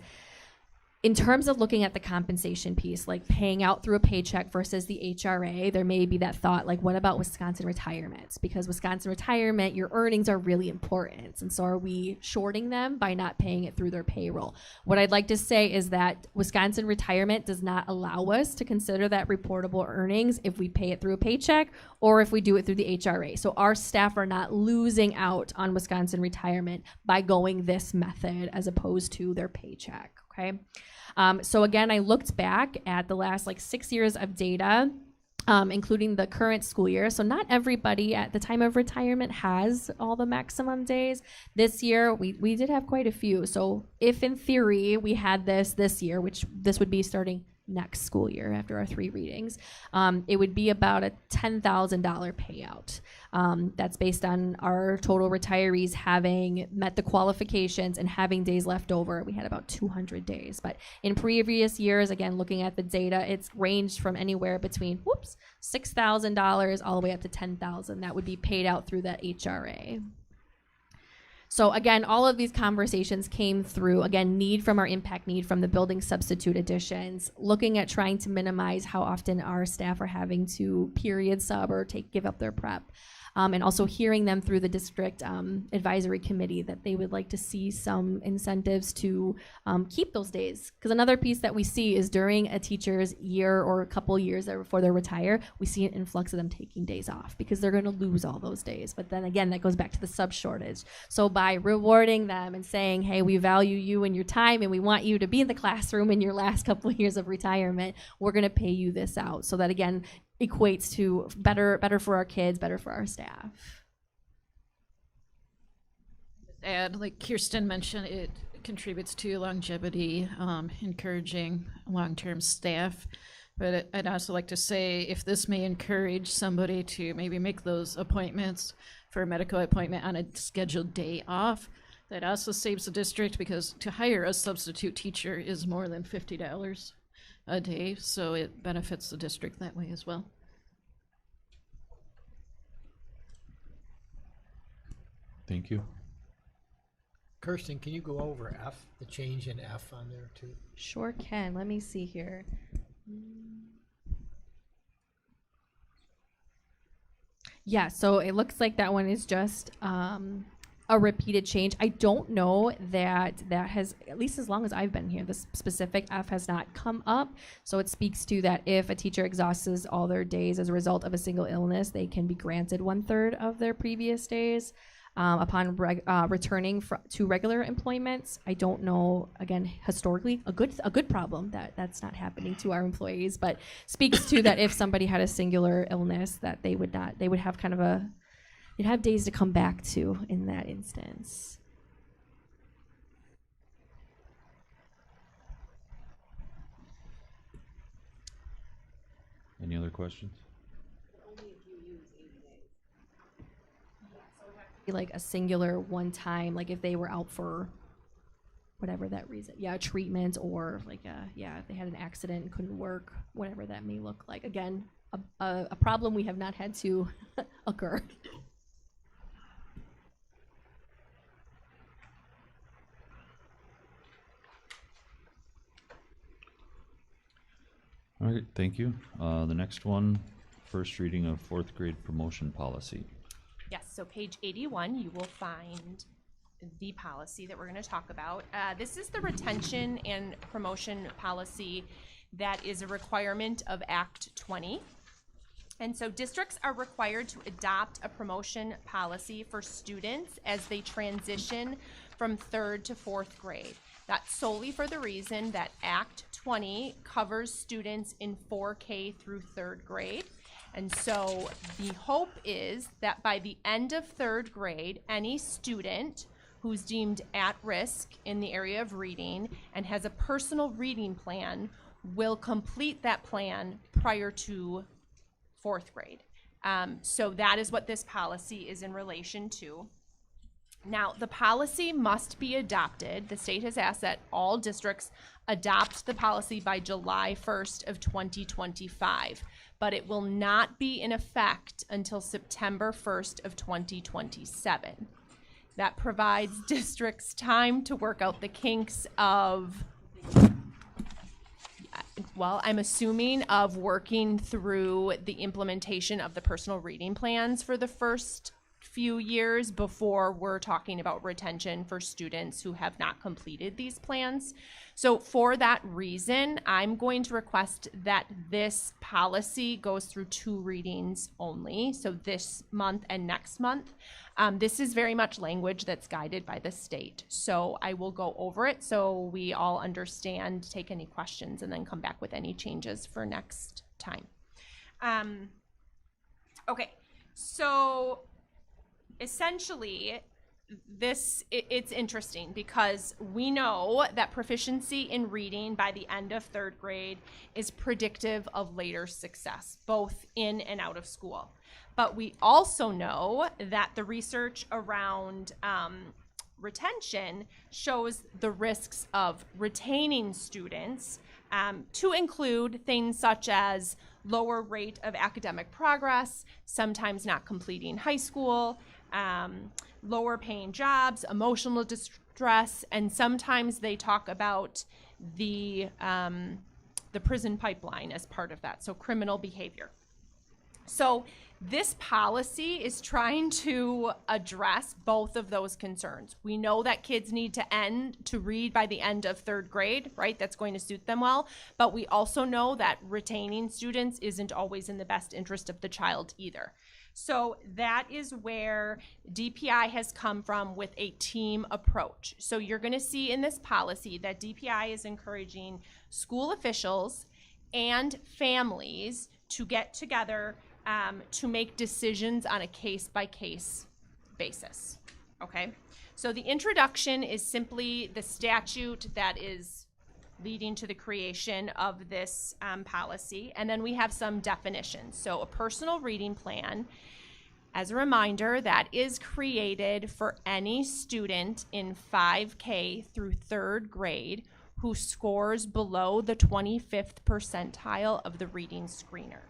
in terms of looking at the compensation piece, like paying out through a paycheck versus the HRA, there may be that thought, like, what about Wisconsin retirements? Because Wisconsin retirement, your earnings are really important. And so are we shorting them by not paying it through their payroll? What I'd like to say is that Wisconsin retirement does not allow us to consider that reportable earnings if we pay it through a paycheck or if we do it through the HRA. So our staff are not losing out on Wisconsin retirement by going this method as opposed to their paycheck, okay? So again, I looked back at the last 6 years of data, including the current school year. So not everybody at the time of retirement has all the maximum days. This year, we did have quite a few. So if in theory we had this year, which this would be starting next school year after our 3 readings, it would be about a $10,000 payout. That's based on our total retirees having met the qualifications and having days left over. We had about 200 days. But in previous years, again, looking at the data, it's ranged from anywhere between $6,000 all the way up to $10,000 that would be paid out through that HRA. So again, all of these conversations came through, again, need from our impact need from the building substitute additions, looking at trying to minimize how often our staff are having to period sub or give up their prep. And also hearing them through the district advisory committee that they would like to see some incentives to keep those days. Because another piece that we see is during a teacher's year or a couple years before they retire, we see an influx of them taking days off because they're going to lose all those days. But then again, that goes back to the sub shortage. So by rewarding them and saying, hey, we value you and your time and we want you to be in the classroom in your last couple of years of retirement, we're going to pay you this out. So that, again, equates to better for our kids, better for our staff. Add, like Kirsten mentioned, it contributes to longevity, encouraging long-term staff. But I'd also like to say, if this may encourage somebody to maybe make those appointments for a medical appointment on a scheduled day off, that also saves the district, because to hire a substitute teacher is more than $50 a day, so it benefits the district that way as well. Thank you. Kirsten, can you go over F, the change in F on there too? Sure can. Let me see here. Yeah, so it looks like that one is just a repeated change. I don't know that has, at least as long as I've been here, this specific F has not come up. So it speaks to that if a teacher exhausts all their days as a result of a single illness, they can be granted 1/3 of their previous days upon returning to regular employment. I don't know, again, historically, a good problem that's not happening to our employees, but speaks to that if somebody had a singular illness, that they would have kind of they'd have days to come back to in that instance. Any other questions? Like a singular one time, like if they were out for whatever that reason, treatment, or like if they had an accident and couldn't work, whatever that may look like. Again, a problem we have not had to occur. All right, thank you. The next one, first reading of 4th grade promotion policy. Yes, so page 81, you will find the policy that we're going to talk about. This is the retention and promotion policy that is a requirement of Act 20. And so districts are required to adopt a promotion policy for students as they transition from 3rd to 4th grade. That's solely for the reason that Act 20 covers students in 4K through 3rd grade. And so the hope is that by the end of 3rd grade, any student who's deemed at risk in the area of reading and has a personal reading plan will complete that plan prior to 4th grade. So that is what this policy is in relation to. Now, the policy must be adopted. The state has asked that all districts adopt the policy by July 1st of 2025, but it will not be in effect until September 1st of 2027. That provides districts time to work out the kinks of, well, I'm assuming of working through the implementation of the personal reading plans for the first few years before we're talking about retention for students who have not completed these plans. So for that reason, I'm going to request that this policy goes through 2 readings only, so this month and next month. This is very much language that's guided by the state. So I will go over it so we all understand, take any questions, and then come back with any changes for next time. Okay, so essentially, it's interesting because we know that proficiency in reading by the end of 3rd grade is predictive of later success, both in and out of school. But we also know that the research around retention shows the risks of retaining students, to include things such as lower rate of academic progress, sometimes not completing high school, lower paying jobs, emotional distress, and sometimes they talk about the prison pipeline as part of that, so criminal behavior. So this policy is trying to address both of those concerns. We know that kids need to read by the end of 3rd grade, right? That's going to suit them well. But we also know that retaining students isn't always in the best interest of the child either. So that is where DPI has come from with a team approach. So you're going to see in this policy that DPI is encouraging school officials and families to get together to make decisions on a case-by-case basis, okay? So the introduction is simply the statute that is leading to the creation of this policy, and then we have some definitions. So a personal reading plan, as a reminder, that is created for any student in 5K through 3rd grade who scores below the 25th percentile of the reading screener.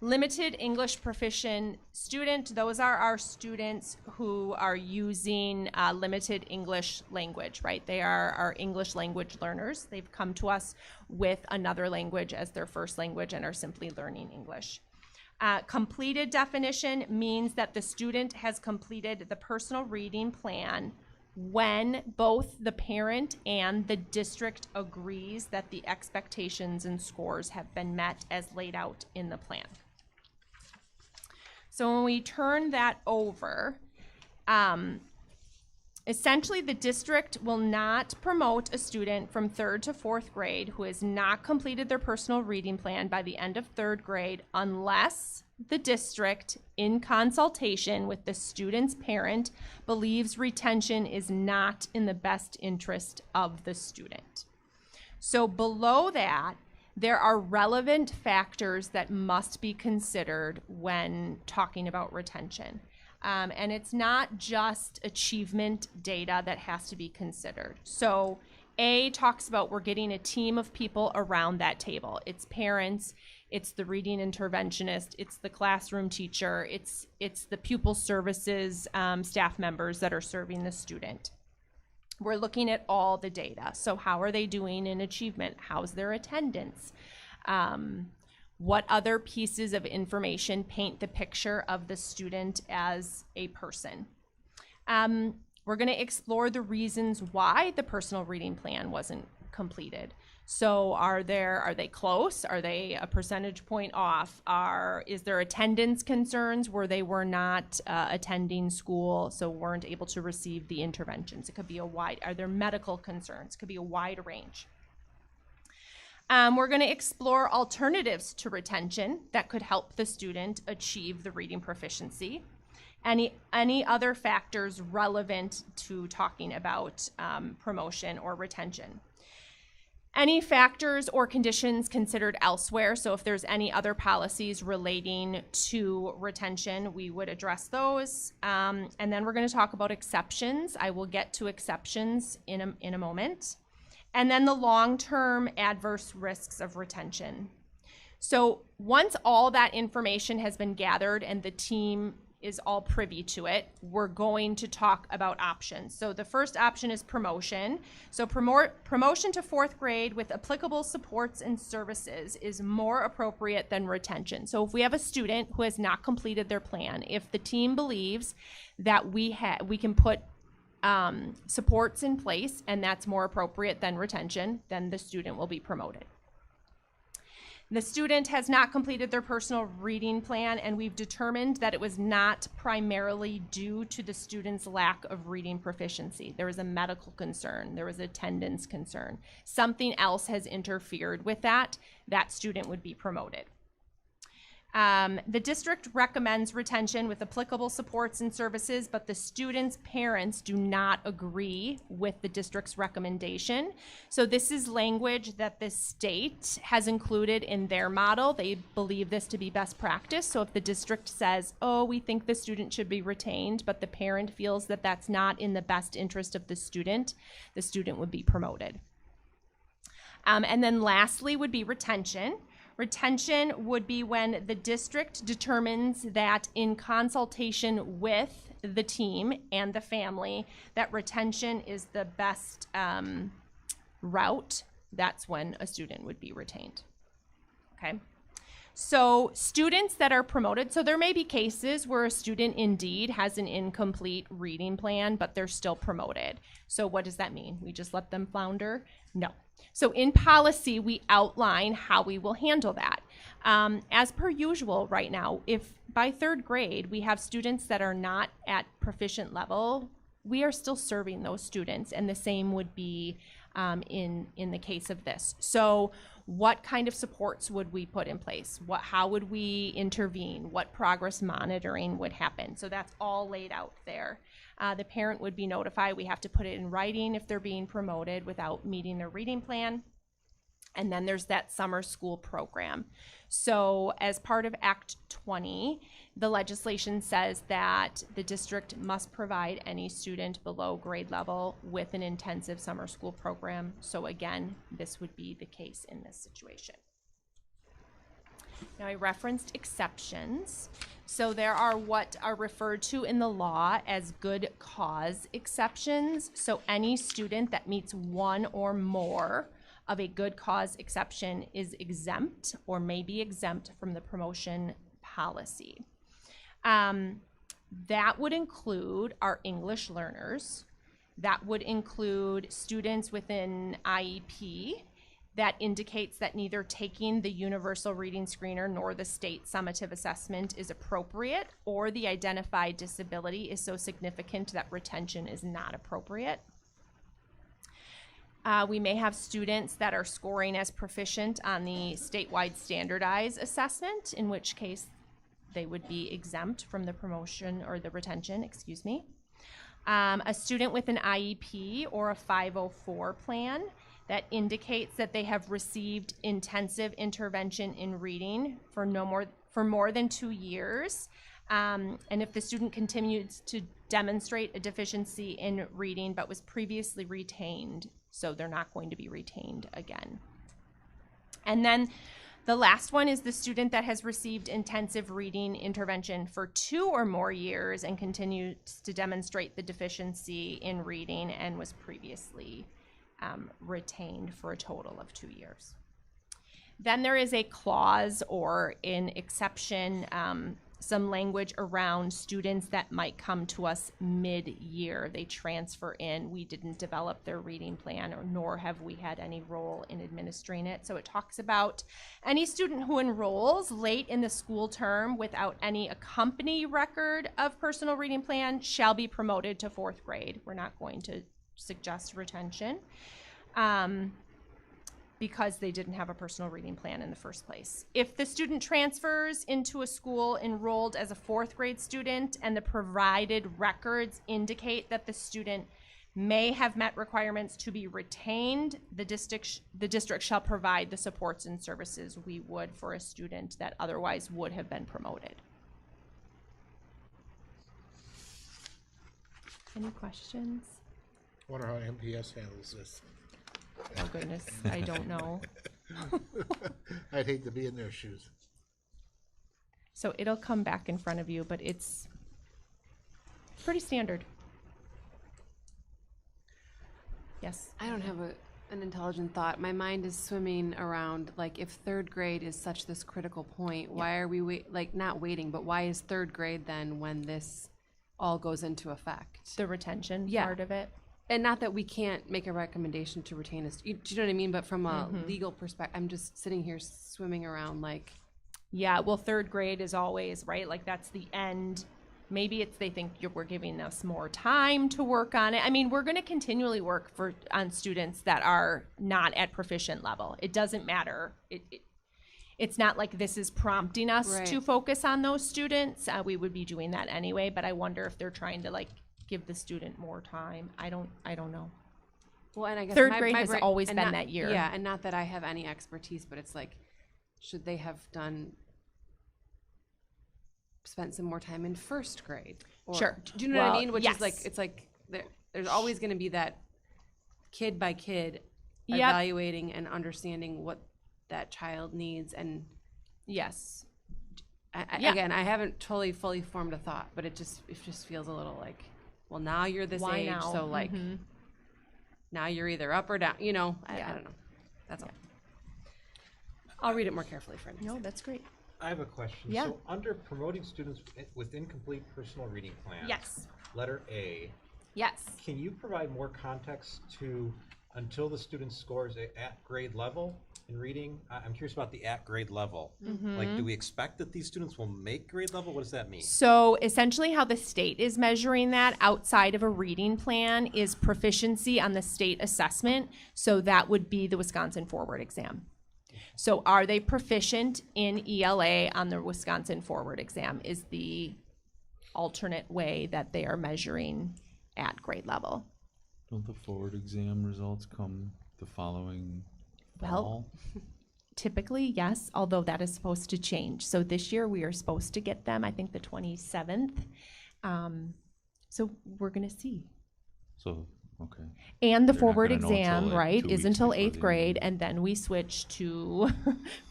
Limited English proficient student, those are our students who are using limited English language, right? They are our English language learners. They've come to us with another language as their first language and are simply learning English. Completed definition means that the student has completed the personal reading plan when both the parent and the district agrees that the expectations and scores have been met as laid out in the plan. So when we turn that over, essentially the district will not promote a student from 3rd to 4th grade who has not completed their personal reading plan by the end of 3rd grade unless the district, in consultation with the student's parent, believes retention is not in the best interest of the student. So below that, there are relevant factors that must be considered when talking about retention. And it's not just achievement data that has to be considered. So A talks about we're getting a team of people around that table. It's parents, it's the reading interventionist, it's the classroom teacher, it's the pupil services staff members that are serving the student. We're looking at all the data. So how are they doing in achievement? How's their attendance? What other pieces of information paint the picture of the student as a person? We're going to explore the reasons why the personal reading plan wasn't completed. So are they close? Are they a percentage point off? Is there attendance concerns where they were not attending school, so weren't able to receive the interventions? It could be are there medical concerns? It could be a wide range. We're going to explore alternatives to retention that could help the student achieve the reading proficiency. Any other factors relevant to talking about promotion or retention. Any factors or conditions considered elsewhere, so if there's any other policies relating to retention, we would address those. And then we're going to talk about exceptions. I will get to exceptions in a moment. And then the long-term adverse risks of retention. So once all that information has been gathered and the team is all privy to it, we're going to talk about options. So the first option is promotion. So promotion to 4th grade with applicable supports and services is more appropriate than retention. So if we have a student who has not completed their plan, if the team believes that we can put supports in place and that's more appropriate than retention, then the student will be promoted. The student has not completed their personal reading plan, and we've determined that it was not primarily due to the student's lack of reading proficiency. There was a medical concern, there was attendance concern. Something else has interfered with that student would be promoted. The district recommends retention with applicable supports and services, but the student's parents do not agree with the district's recommendation. So this is language that the state has included in their model. They believe this to be best practice. So if the district says, oh, we think the student should be retained, but the parent feels that that's not in the best interest of the student would be promoted. And then lastly would be retention. Retention would be when the district determines that in consultation with the team and the family that retention is the best route. That's when a student would be retained. Okay. So students that are promoted, so there may be cases where a student indeed has an incomplete reading plan, but they're still promoted. So what does that mean? We just let them flounder? No. So in policy, we outline how we will handle that. As per usual right now, if by 3rd grade we have students that are not at proficient level, we are still serving those students, and the same would be in the case of this. So what kind of supports would we put in place? How would we intervene? What progress monitoring would happen? So that's all laid out there. The parent would be notified. We have to put it in writing if they're being promoted without meeting their reading plan. And then there's that summer school program. So as part of Act 20, the legislation says that the district must provide any student below grade level with an intensive summer school program. So again, this would be the case in this situation. Now, I referenced exceptions. So there are what are referred to in the law as good cause exceptions. So any student that meets one or more of a good cause exception is exempt or may be exempt from the promotion policy. That would include our English learners. That would include students within IEP that indicates that neither taking the universal reading screener nor the state summative assessment is appropriate, or the identified disability is so significant that retention is not appropriate. We may have students that are scoring as proficient on the statewide standardized assessment, in which case they would be exempt from the promotion or the retention, excuse me. A student with an IEP or a 504 plan that indicates that they have received intensive intervention in reading for more than 2 years. And if the student continues to demonstrate a deficiency in reading but was previously retained, so they're not going to be retained again. And then the last one is the student that has received intensive reading intervention for 2 or more years and continues to demonstrate the deficiency in reading and was previously retained for a total of 2 years. Then there is a clause or an exception, some language around students that might come to us mid-year. They transfer in. We didn't develop their reading plan, nor have we had any role in administering it. So it talks about any student who enrolls late in the school term without any accompanying record of personal reading plan shall be promoted to 4th grade. We're not going to suggest retention because they didn't have a personal reading plan in the first place. If the student transfers into a school enrolled as a 4th grade student and the provided records indicate that the student may have met requirements to be retained, the district shall provide the supports and services we would for a student that otherwise would have been promoted. Any questions? Wonder how MPS handles this. Oh goodness, I don't know. I'd hate to be in their shoes. So it'll come back in front of you, but it's pretty standard. Yes. I don't have an intelligent thought. My mind is swimming around, like, if 3rd grade is such this critical point, why are we not waiting, but why is 3rd grade then when this all goes into effect? The retention part of it. And not that we can't make a recommendation to retain us. Do you know what I mean? But from a legal perspective, I'm just sitting here swimming around like. Yeah, well, 3rd grade is always, right? Like, that's the end. Maybe it's they think we're giving us more time to work on it. I mean, we're going to continually work on students that are not at proficient level. It doesn't matter. It's not like this is prompting us to focus on those students. We would be doing that anyway, but I wonder if they're trying to give the student more time. I don't know. Well, and I guess 3rd grade has always been that year. Yeah, and not that I have any expertise, but it's like, should they have spent some more time in 1st grade? Or, sure. Do you know what I mean? Which is like, it's like there's always going to be that kid by kid evaluating and understanding what that child needs. And yes, again, I haven't fully formed a thought, but it just feels a little like, well, now you're this age, now? so like now you're either up or down. I don't know. That's all. I'll read it more carefully for next. No, that's great. I have a question. Yeah. So under promoting students with incomplete personal reading plans, Yes. letter A, Yes. can you provide more context to until the student scores at grade level in reading? I'm curious about the at grade level. Like, do we expect that these students will make grade level? What does that mean? So essentially how the state is measuring that outside of a reading plan is proficiency on the state assessment. So that would be the Wisconsin Forward exam. So are they proficient in ELA on the Wisconsin Forward exam is the alternate way that they are measuring at grade level. Don't the forward exam results come the following fall? Well, typically, yes, although that is supposed to change. So this year we are supposed to get them, I think, the 27th. So we're going to see. So Okay. And the They're not forward gonna know until, exam, like, right, 2 is weeks until before the eighth end. grade, and then we switch to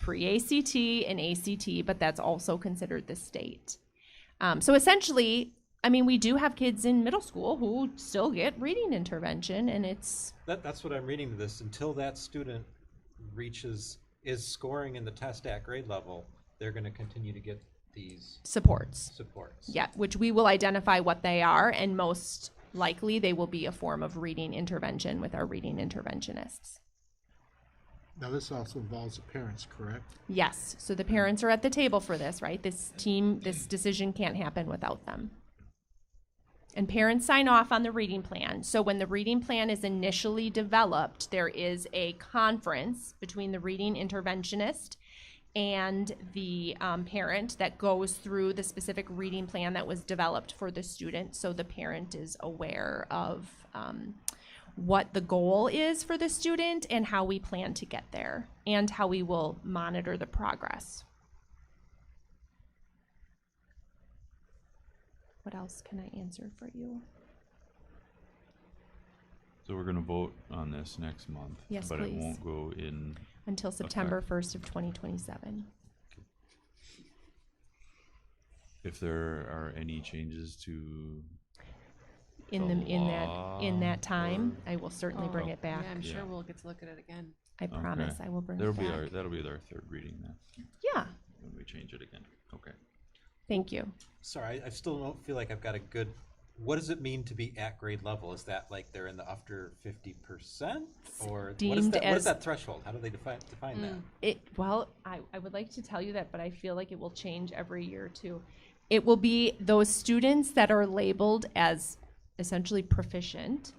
pre-ACT and ACT, but that's also considered the state. So essentially, I mean, we do have kids in middle school who still get reading intervention, and it's That's what I'm reading to this. Until that student is scoring in the test at grade level, they're going to continue to get these supports. supports. Yeah, which we will identify what they are, and most likely they will be a form of reading intervention with our reading interventionists. Now, this also involves the parents, correct? Yes, so the parents are at the table for this, right? This decision can't happen without them. And parents sign off on the reading plan. So when the reading plan is initially developed, there is a conference between the reading interventionist and the parent that goes through the specific reading plan that was developed for the student, so the parent is aware of what the goal is for the student and how we plan to get there and how we will monitor the progress. What else can I answer for you? So we're gonna vote on this next month. Yes, but please. it won't go in. Until September 1st of 2027. If there are any changes to In the in law that time, or- I will certainly bring it back. Yeah, I'm sure Yeah. we'll get to look at it again. I promise I will bring That'll it be back. that'll be our third reading then, Yeah, when we change it again. Okay. thank you. Sorry, I still don't feel like I've got a good. What does it mean to be at grade level? Is that like they're in the upper 50%, or what is Deemed that? What as- is that threshold? How do they define that? Well, I would like to tell you that, but I feel like it will change every year too. It will be those students that are labeled as essentially proficient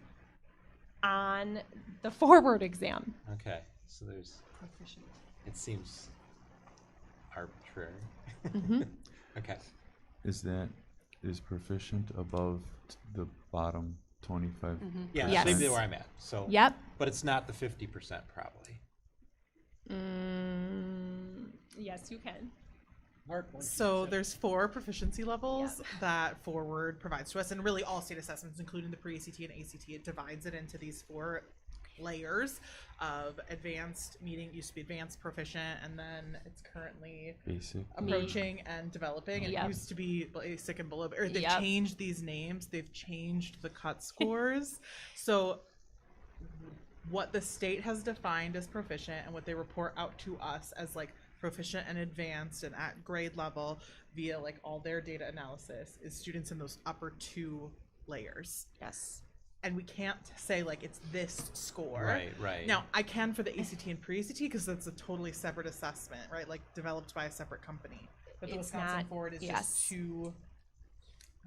on the forward exam. Okay, so there's. It seems arbitrary. Mhm. Okay. Is proficient above the bottom 25? Yeah, Yes. that's maybe where I'm at. So. Yep. But it's not the 50% probably. Yes, you can. So there's 4 proficiency levels that Forward provides to us, and really all state assessments, including the pre-ACT and ACT, it divides it into these 4 layers of advanced, meaning used to be advanced, proficient, and then it's currently Basic. approaching and developing. Yep. It used to be basic and below, or they've Yep. changed these names. They've changed the cut scores. So what the state has defined as proficient and what they report out to us as like proficient and advanced and at grade level via like all their data analysis is students in those upper 2 layers. Yes. And we can't say like it's this score. Right. Now I can for the ACT and pre-ACT because that's a totally separate assessment, right? Like developed by a separate company. But the It's Wisconsin not- Forward is yes. just too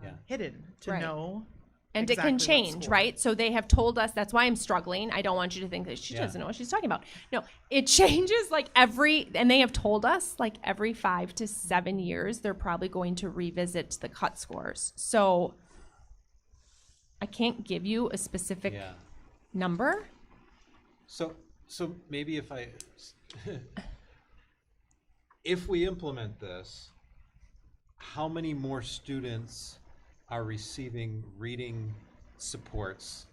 Yeah. hidden to Right. know. And it can exactly what change, score. right? So they have told us, that's why I'm struggling. I don't want you to think that she Yeah. doesn't know what she's talking about. No, it changes like and they have told us like every 5 to 7 years, they're probably going to revisit the cut scores. So I can't give you a specific Yeah. number. So maybe if we implement this, how many more students are receiving reading supports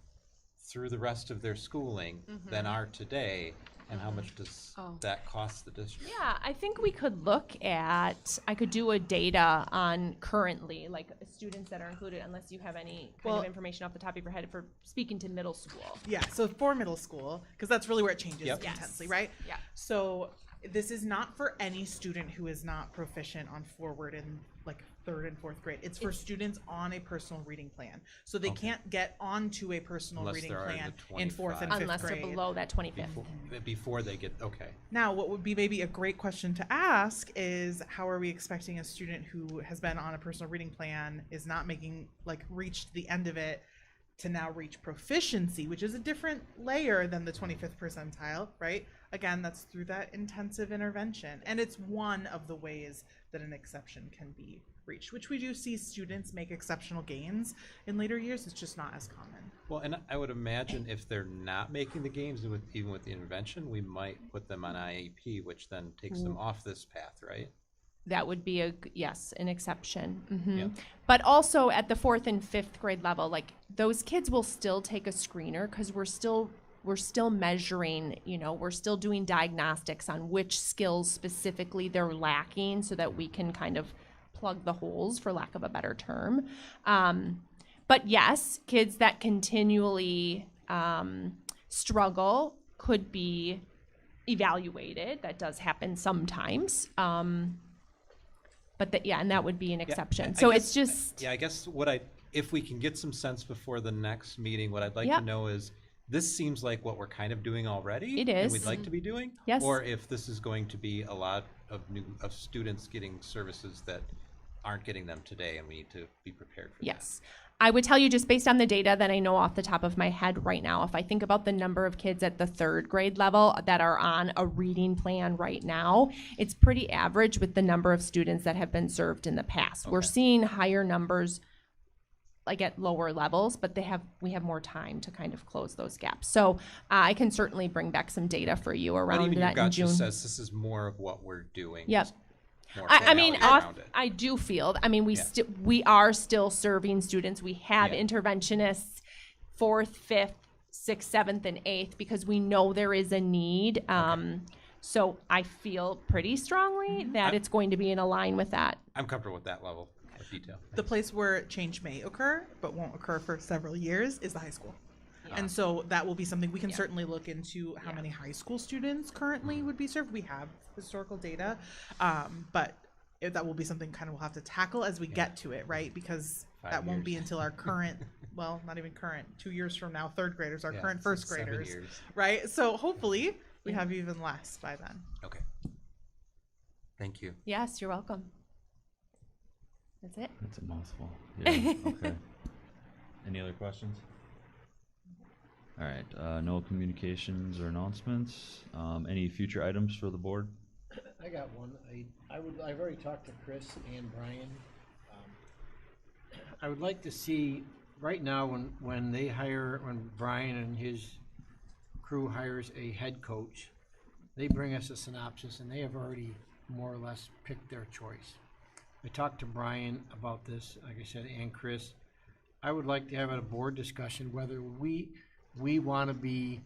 through the rest of their schooling than are today, and how much does that cost the district? Yeah, I think we could I could do a data on currently, like students that are included, unless you have any kind of information off the top of your head for speaking to middle school. Yeah, so for middle school, because that's really where it changes Yep. intensely, Yes. right? Yeah. So this is not for any student who is not proficient on Forward in like 3rd and 4th grade. It's for students on a personal reading plan. So they can't get onto a personal Unless reading they're already plan the in 4th and 5th Unless grade. they're below that 25th. Before they get, okay. Now, what would be maybe a great question to ask is how are we expecting a student who has been on a personal reading plan, is not making, like, reached the end of it, to now reach proficiency, which is a different layer than the 25th percentile, right? Again, that's through that intensive intervention. And it's one of the ways that an exception can be reached, which we do see students make exceptional gains in later years. It's just not as common. Well, and I would imagine if they're not making the games, even with the intervention, we might put them on IEP, which then takes them off this path, right? that would be yes, an exception. Yeah. But also at the 4th and 5th grade level, like those kids will still take a screener because we're still measuring, we're still doing diagnostics on which skills specifically they're lacking so that we can kind of plug the holes, for lack of a better term. But yes, kids that continually struggle could be evaluated. That does happen sometimes. But and that would be an exception. So it's just. Yeah, I guess if we can get some sense before the next meeting, what I'd like to know is, this seems like what we're kind of doing already. It And is. we'd like to be doing. Yes. Or if this is going to be a lot of students getting services that aren't getting them today, and we need to be prepared for that. Yes. I would tell you, just based on the data that I know off the top of my head right now, if I think about the number of kids at the 3rd grade level that are on a reading plan right now, it's pretty average with the number of students that have been served in the past. We're seeing higher numbers like at lower levels, but we have more time to kind of close those gaps. So I can certainly bring back some data for you around But even that your in gut June. just says this is more of what we're doing. Yep. just more I mean, formality around it. I do feel. I mean, we are still serving students. We have Yeah. interventionists, 4th, 5th, 6th, 7th, and 8th because we know there is a need. So I feel pretty strongly that it's going to be in line with that. I'm comfortable with that level of detail. The place where change may occur, but won't occur for several years, is the high school. And so that will be something we can certainly look into how many high school students currently would be served. We have historical data, but that will be something kind of we'll have to tackle as we get to it, right? Because 5 that won't be years. until our current, well, not even current, 2 years from now, 3rd graders, our Yeah, current so 1st 7 graders, years. right? So hopefully we have even less by then. Okay. Thank you. Yes, you're welcome. That's it. That's a mouthful. Yeah, okay. Any other questions? All right, no communications or announcements. Any future items for the board? I got one. I've already talked to Chris and Brian. I would like to see, right now, when Brian and his crew hires a head coach, they bring us a synopsis and they have already more or less picked their choice. I talked to Brian about this, like I said, and Chris. I would like to have a board discussion whether we want to be,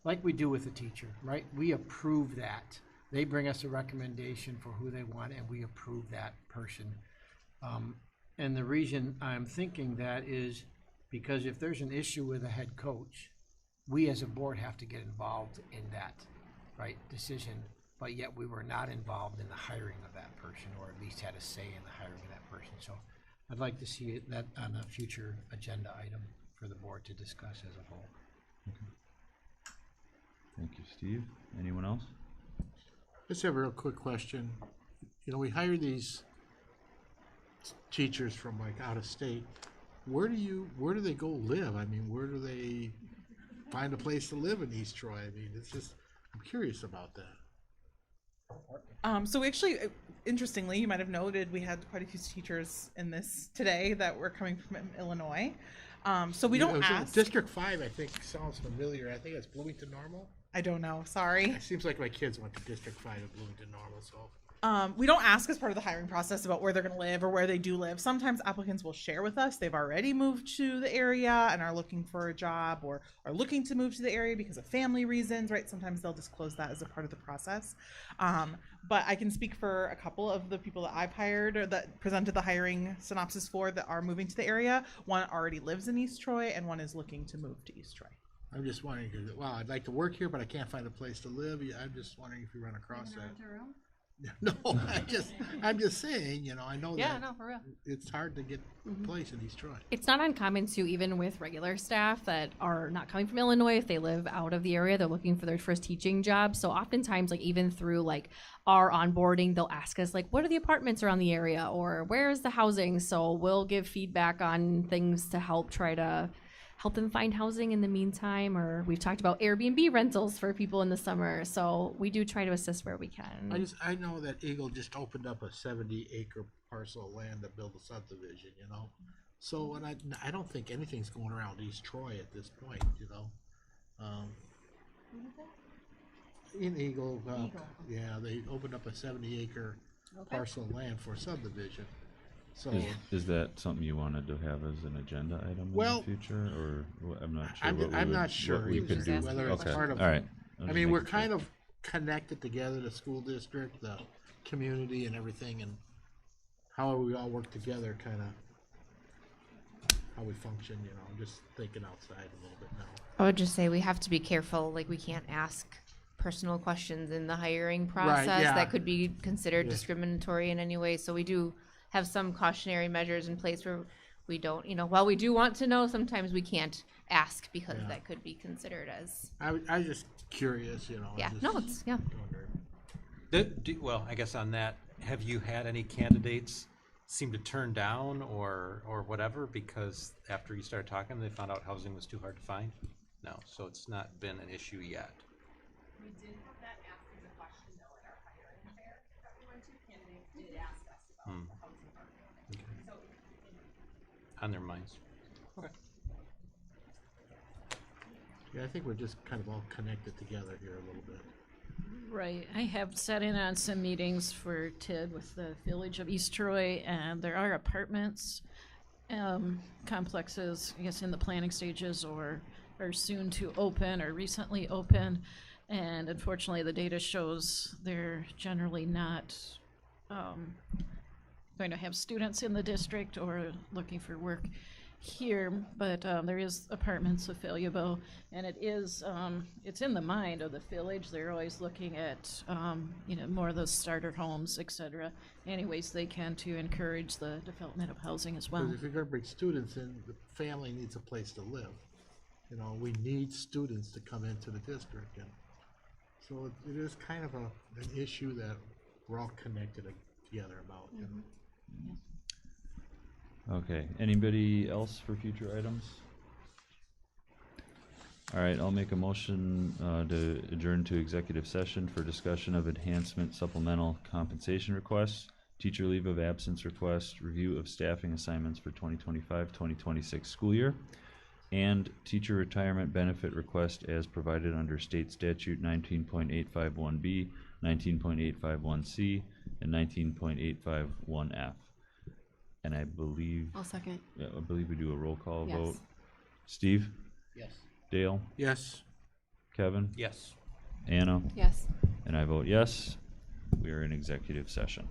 like we do with a teacher, right? We approve that. They bring us a recommendation for who they want and we approve that person. And the reason I'm thinking that is because if there's an issue with a head coach, we as a board have to get involved in that, right, decision. But yet we were not involved in the hiring of that person, or at least had a say in the hiring of that person. So I'd like to see that on a future agenda item for the board to discuss as a whole. Thank you, Steve. Anyone else? Just have a real quick question. You know, we hire these teachers from like out of state. Where do they go live? I mean, where do they find a place to live in East Troy? I mean, I'm curious about that. So we actually, interestingly, you might have noted we had quite a few teachers in this today that were coming from Illinois. So we don't ask. District 5, I think, sounds familiar. I think it's Bloomington Normal. I don't know, sorry. It seems like my kids went to District 5 at Bloomington Normal, so. We don't ask as part of the hiring process about where they're going to live or where they do live. Sometimes applicants will share with us they've already moved to the area and are looking for a job or are looking to move to the area because of family reasons, right? Sometimes they'll disclose that as a part of the process. But I can speak for a couple of the people that I've hired or that presented the hiring synopsis for that are moving to the area. One already lives in East Troy and one is looking to move to East Troy. I'm just wondering, wow, I'd like to work here, but I can't find a place to live. I'm just wondering if you run across that. No, I'm just saying, you know, I know Yeah, that no, for real. it's hard to get a place in East Troy. It's not uncommon to, even with regular staff that are not coming from Illinois, if they live out of the area, they're looking for their first teaching job. So oftentimes, like even through like our onboarding, they'll ask us like, what are the apartments around the area or where is the housing? So we'll give feedback on things to try to help them find housing in the meantime, or we've talked about Airbnb rentals for people in the summer. So we do try to assist where we can. I know that Eagle just opened up a 70-acre parcel of land to build a subdivision, you know? So, and I don't think anything's going around East Troy at this point, you know? In Eagle, yeah, they opened up a 70-acre parcel of land for subdivision. So, Is that something you wanted to have as an agenda item Well, in the future, or I'm not sure. I'm not sure What we either, could do. whether it's Okay, part of. all right. I mean, we're kind of connected together, the school district, the community and everything, and how we all work together, kind of how we function, you know, I'm just thinking outside a little bit now. I would just say we have to be careful, like we can't ask personal questions in the hiring process yeah. that could be considered Yeah. discriminatory in any way. So we do have some cautionary measures in place where we don't, while we do want to know, sometimes we can't ask because Yeah. that could be considered as, I was just curious, you know. yeah, just no, it's, yeah. wondered. Well, I guess on that, have you had any candidates seem to turn down or whatever because after you started talking, they found out housing was too hard to find? No, so it's not been an issue yet. We did have that asked as a question though at our hiring fair that we went to. Candidates did ask us about the housing market. So, On their minds. Okay. Yeah, I think we're just kind of all connected together here a little bit. Right. I have sat in on some meetings for TID with the Village of East Troy, and there are apartments, complexes, I guess, in the planning stages or are soon to open or recently open. And unfortunately, the data shows they're generally not going to have students in the district or looking for work here, but there is apartments available, and it is it's in the mind of the village. They're always looking at more of those starter homes, etc. Anyways they can to encourage the development of housing as well. Because if you're gonna bring students in, the family needs a place to live. You know, we need students to come into the district, and so it is kind of an issue that we're all connected together about. You know? Okay, anybody else for future items? All right, I'll make a motion to adjourn to executive session for discussion of enhancement supplemental compensation requests, teacher leave of absence request, review of staffing assignments for 2025-2026 school year, and teacher retirement benefit request as provided under state statute 19.851B, 19.851C, and 19.851F. And I believe, I'll second. I believe we do a roll call Yes. vote. Steve? Yes. Dale? Yes. Kevin? Yes. Anna? Yes. And I vote yes. We are in executive session.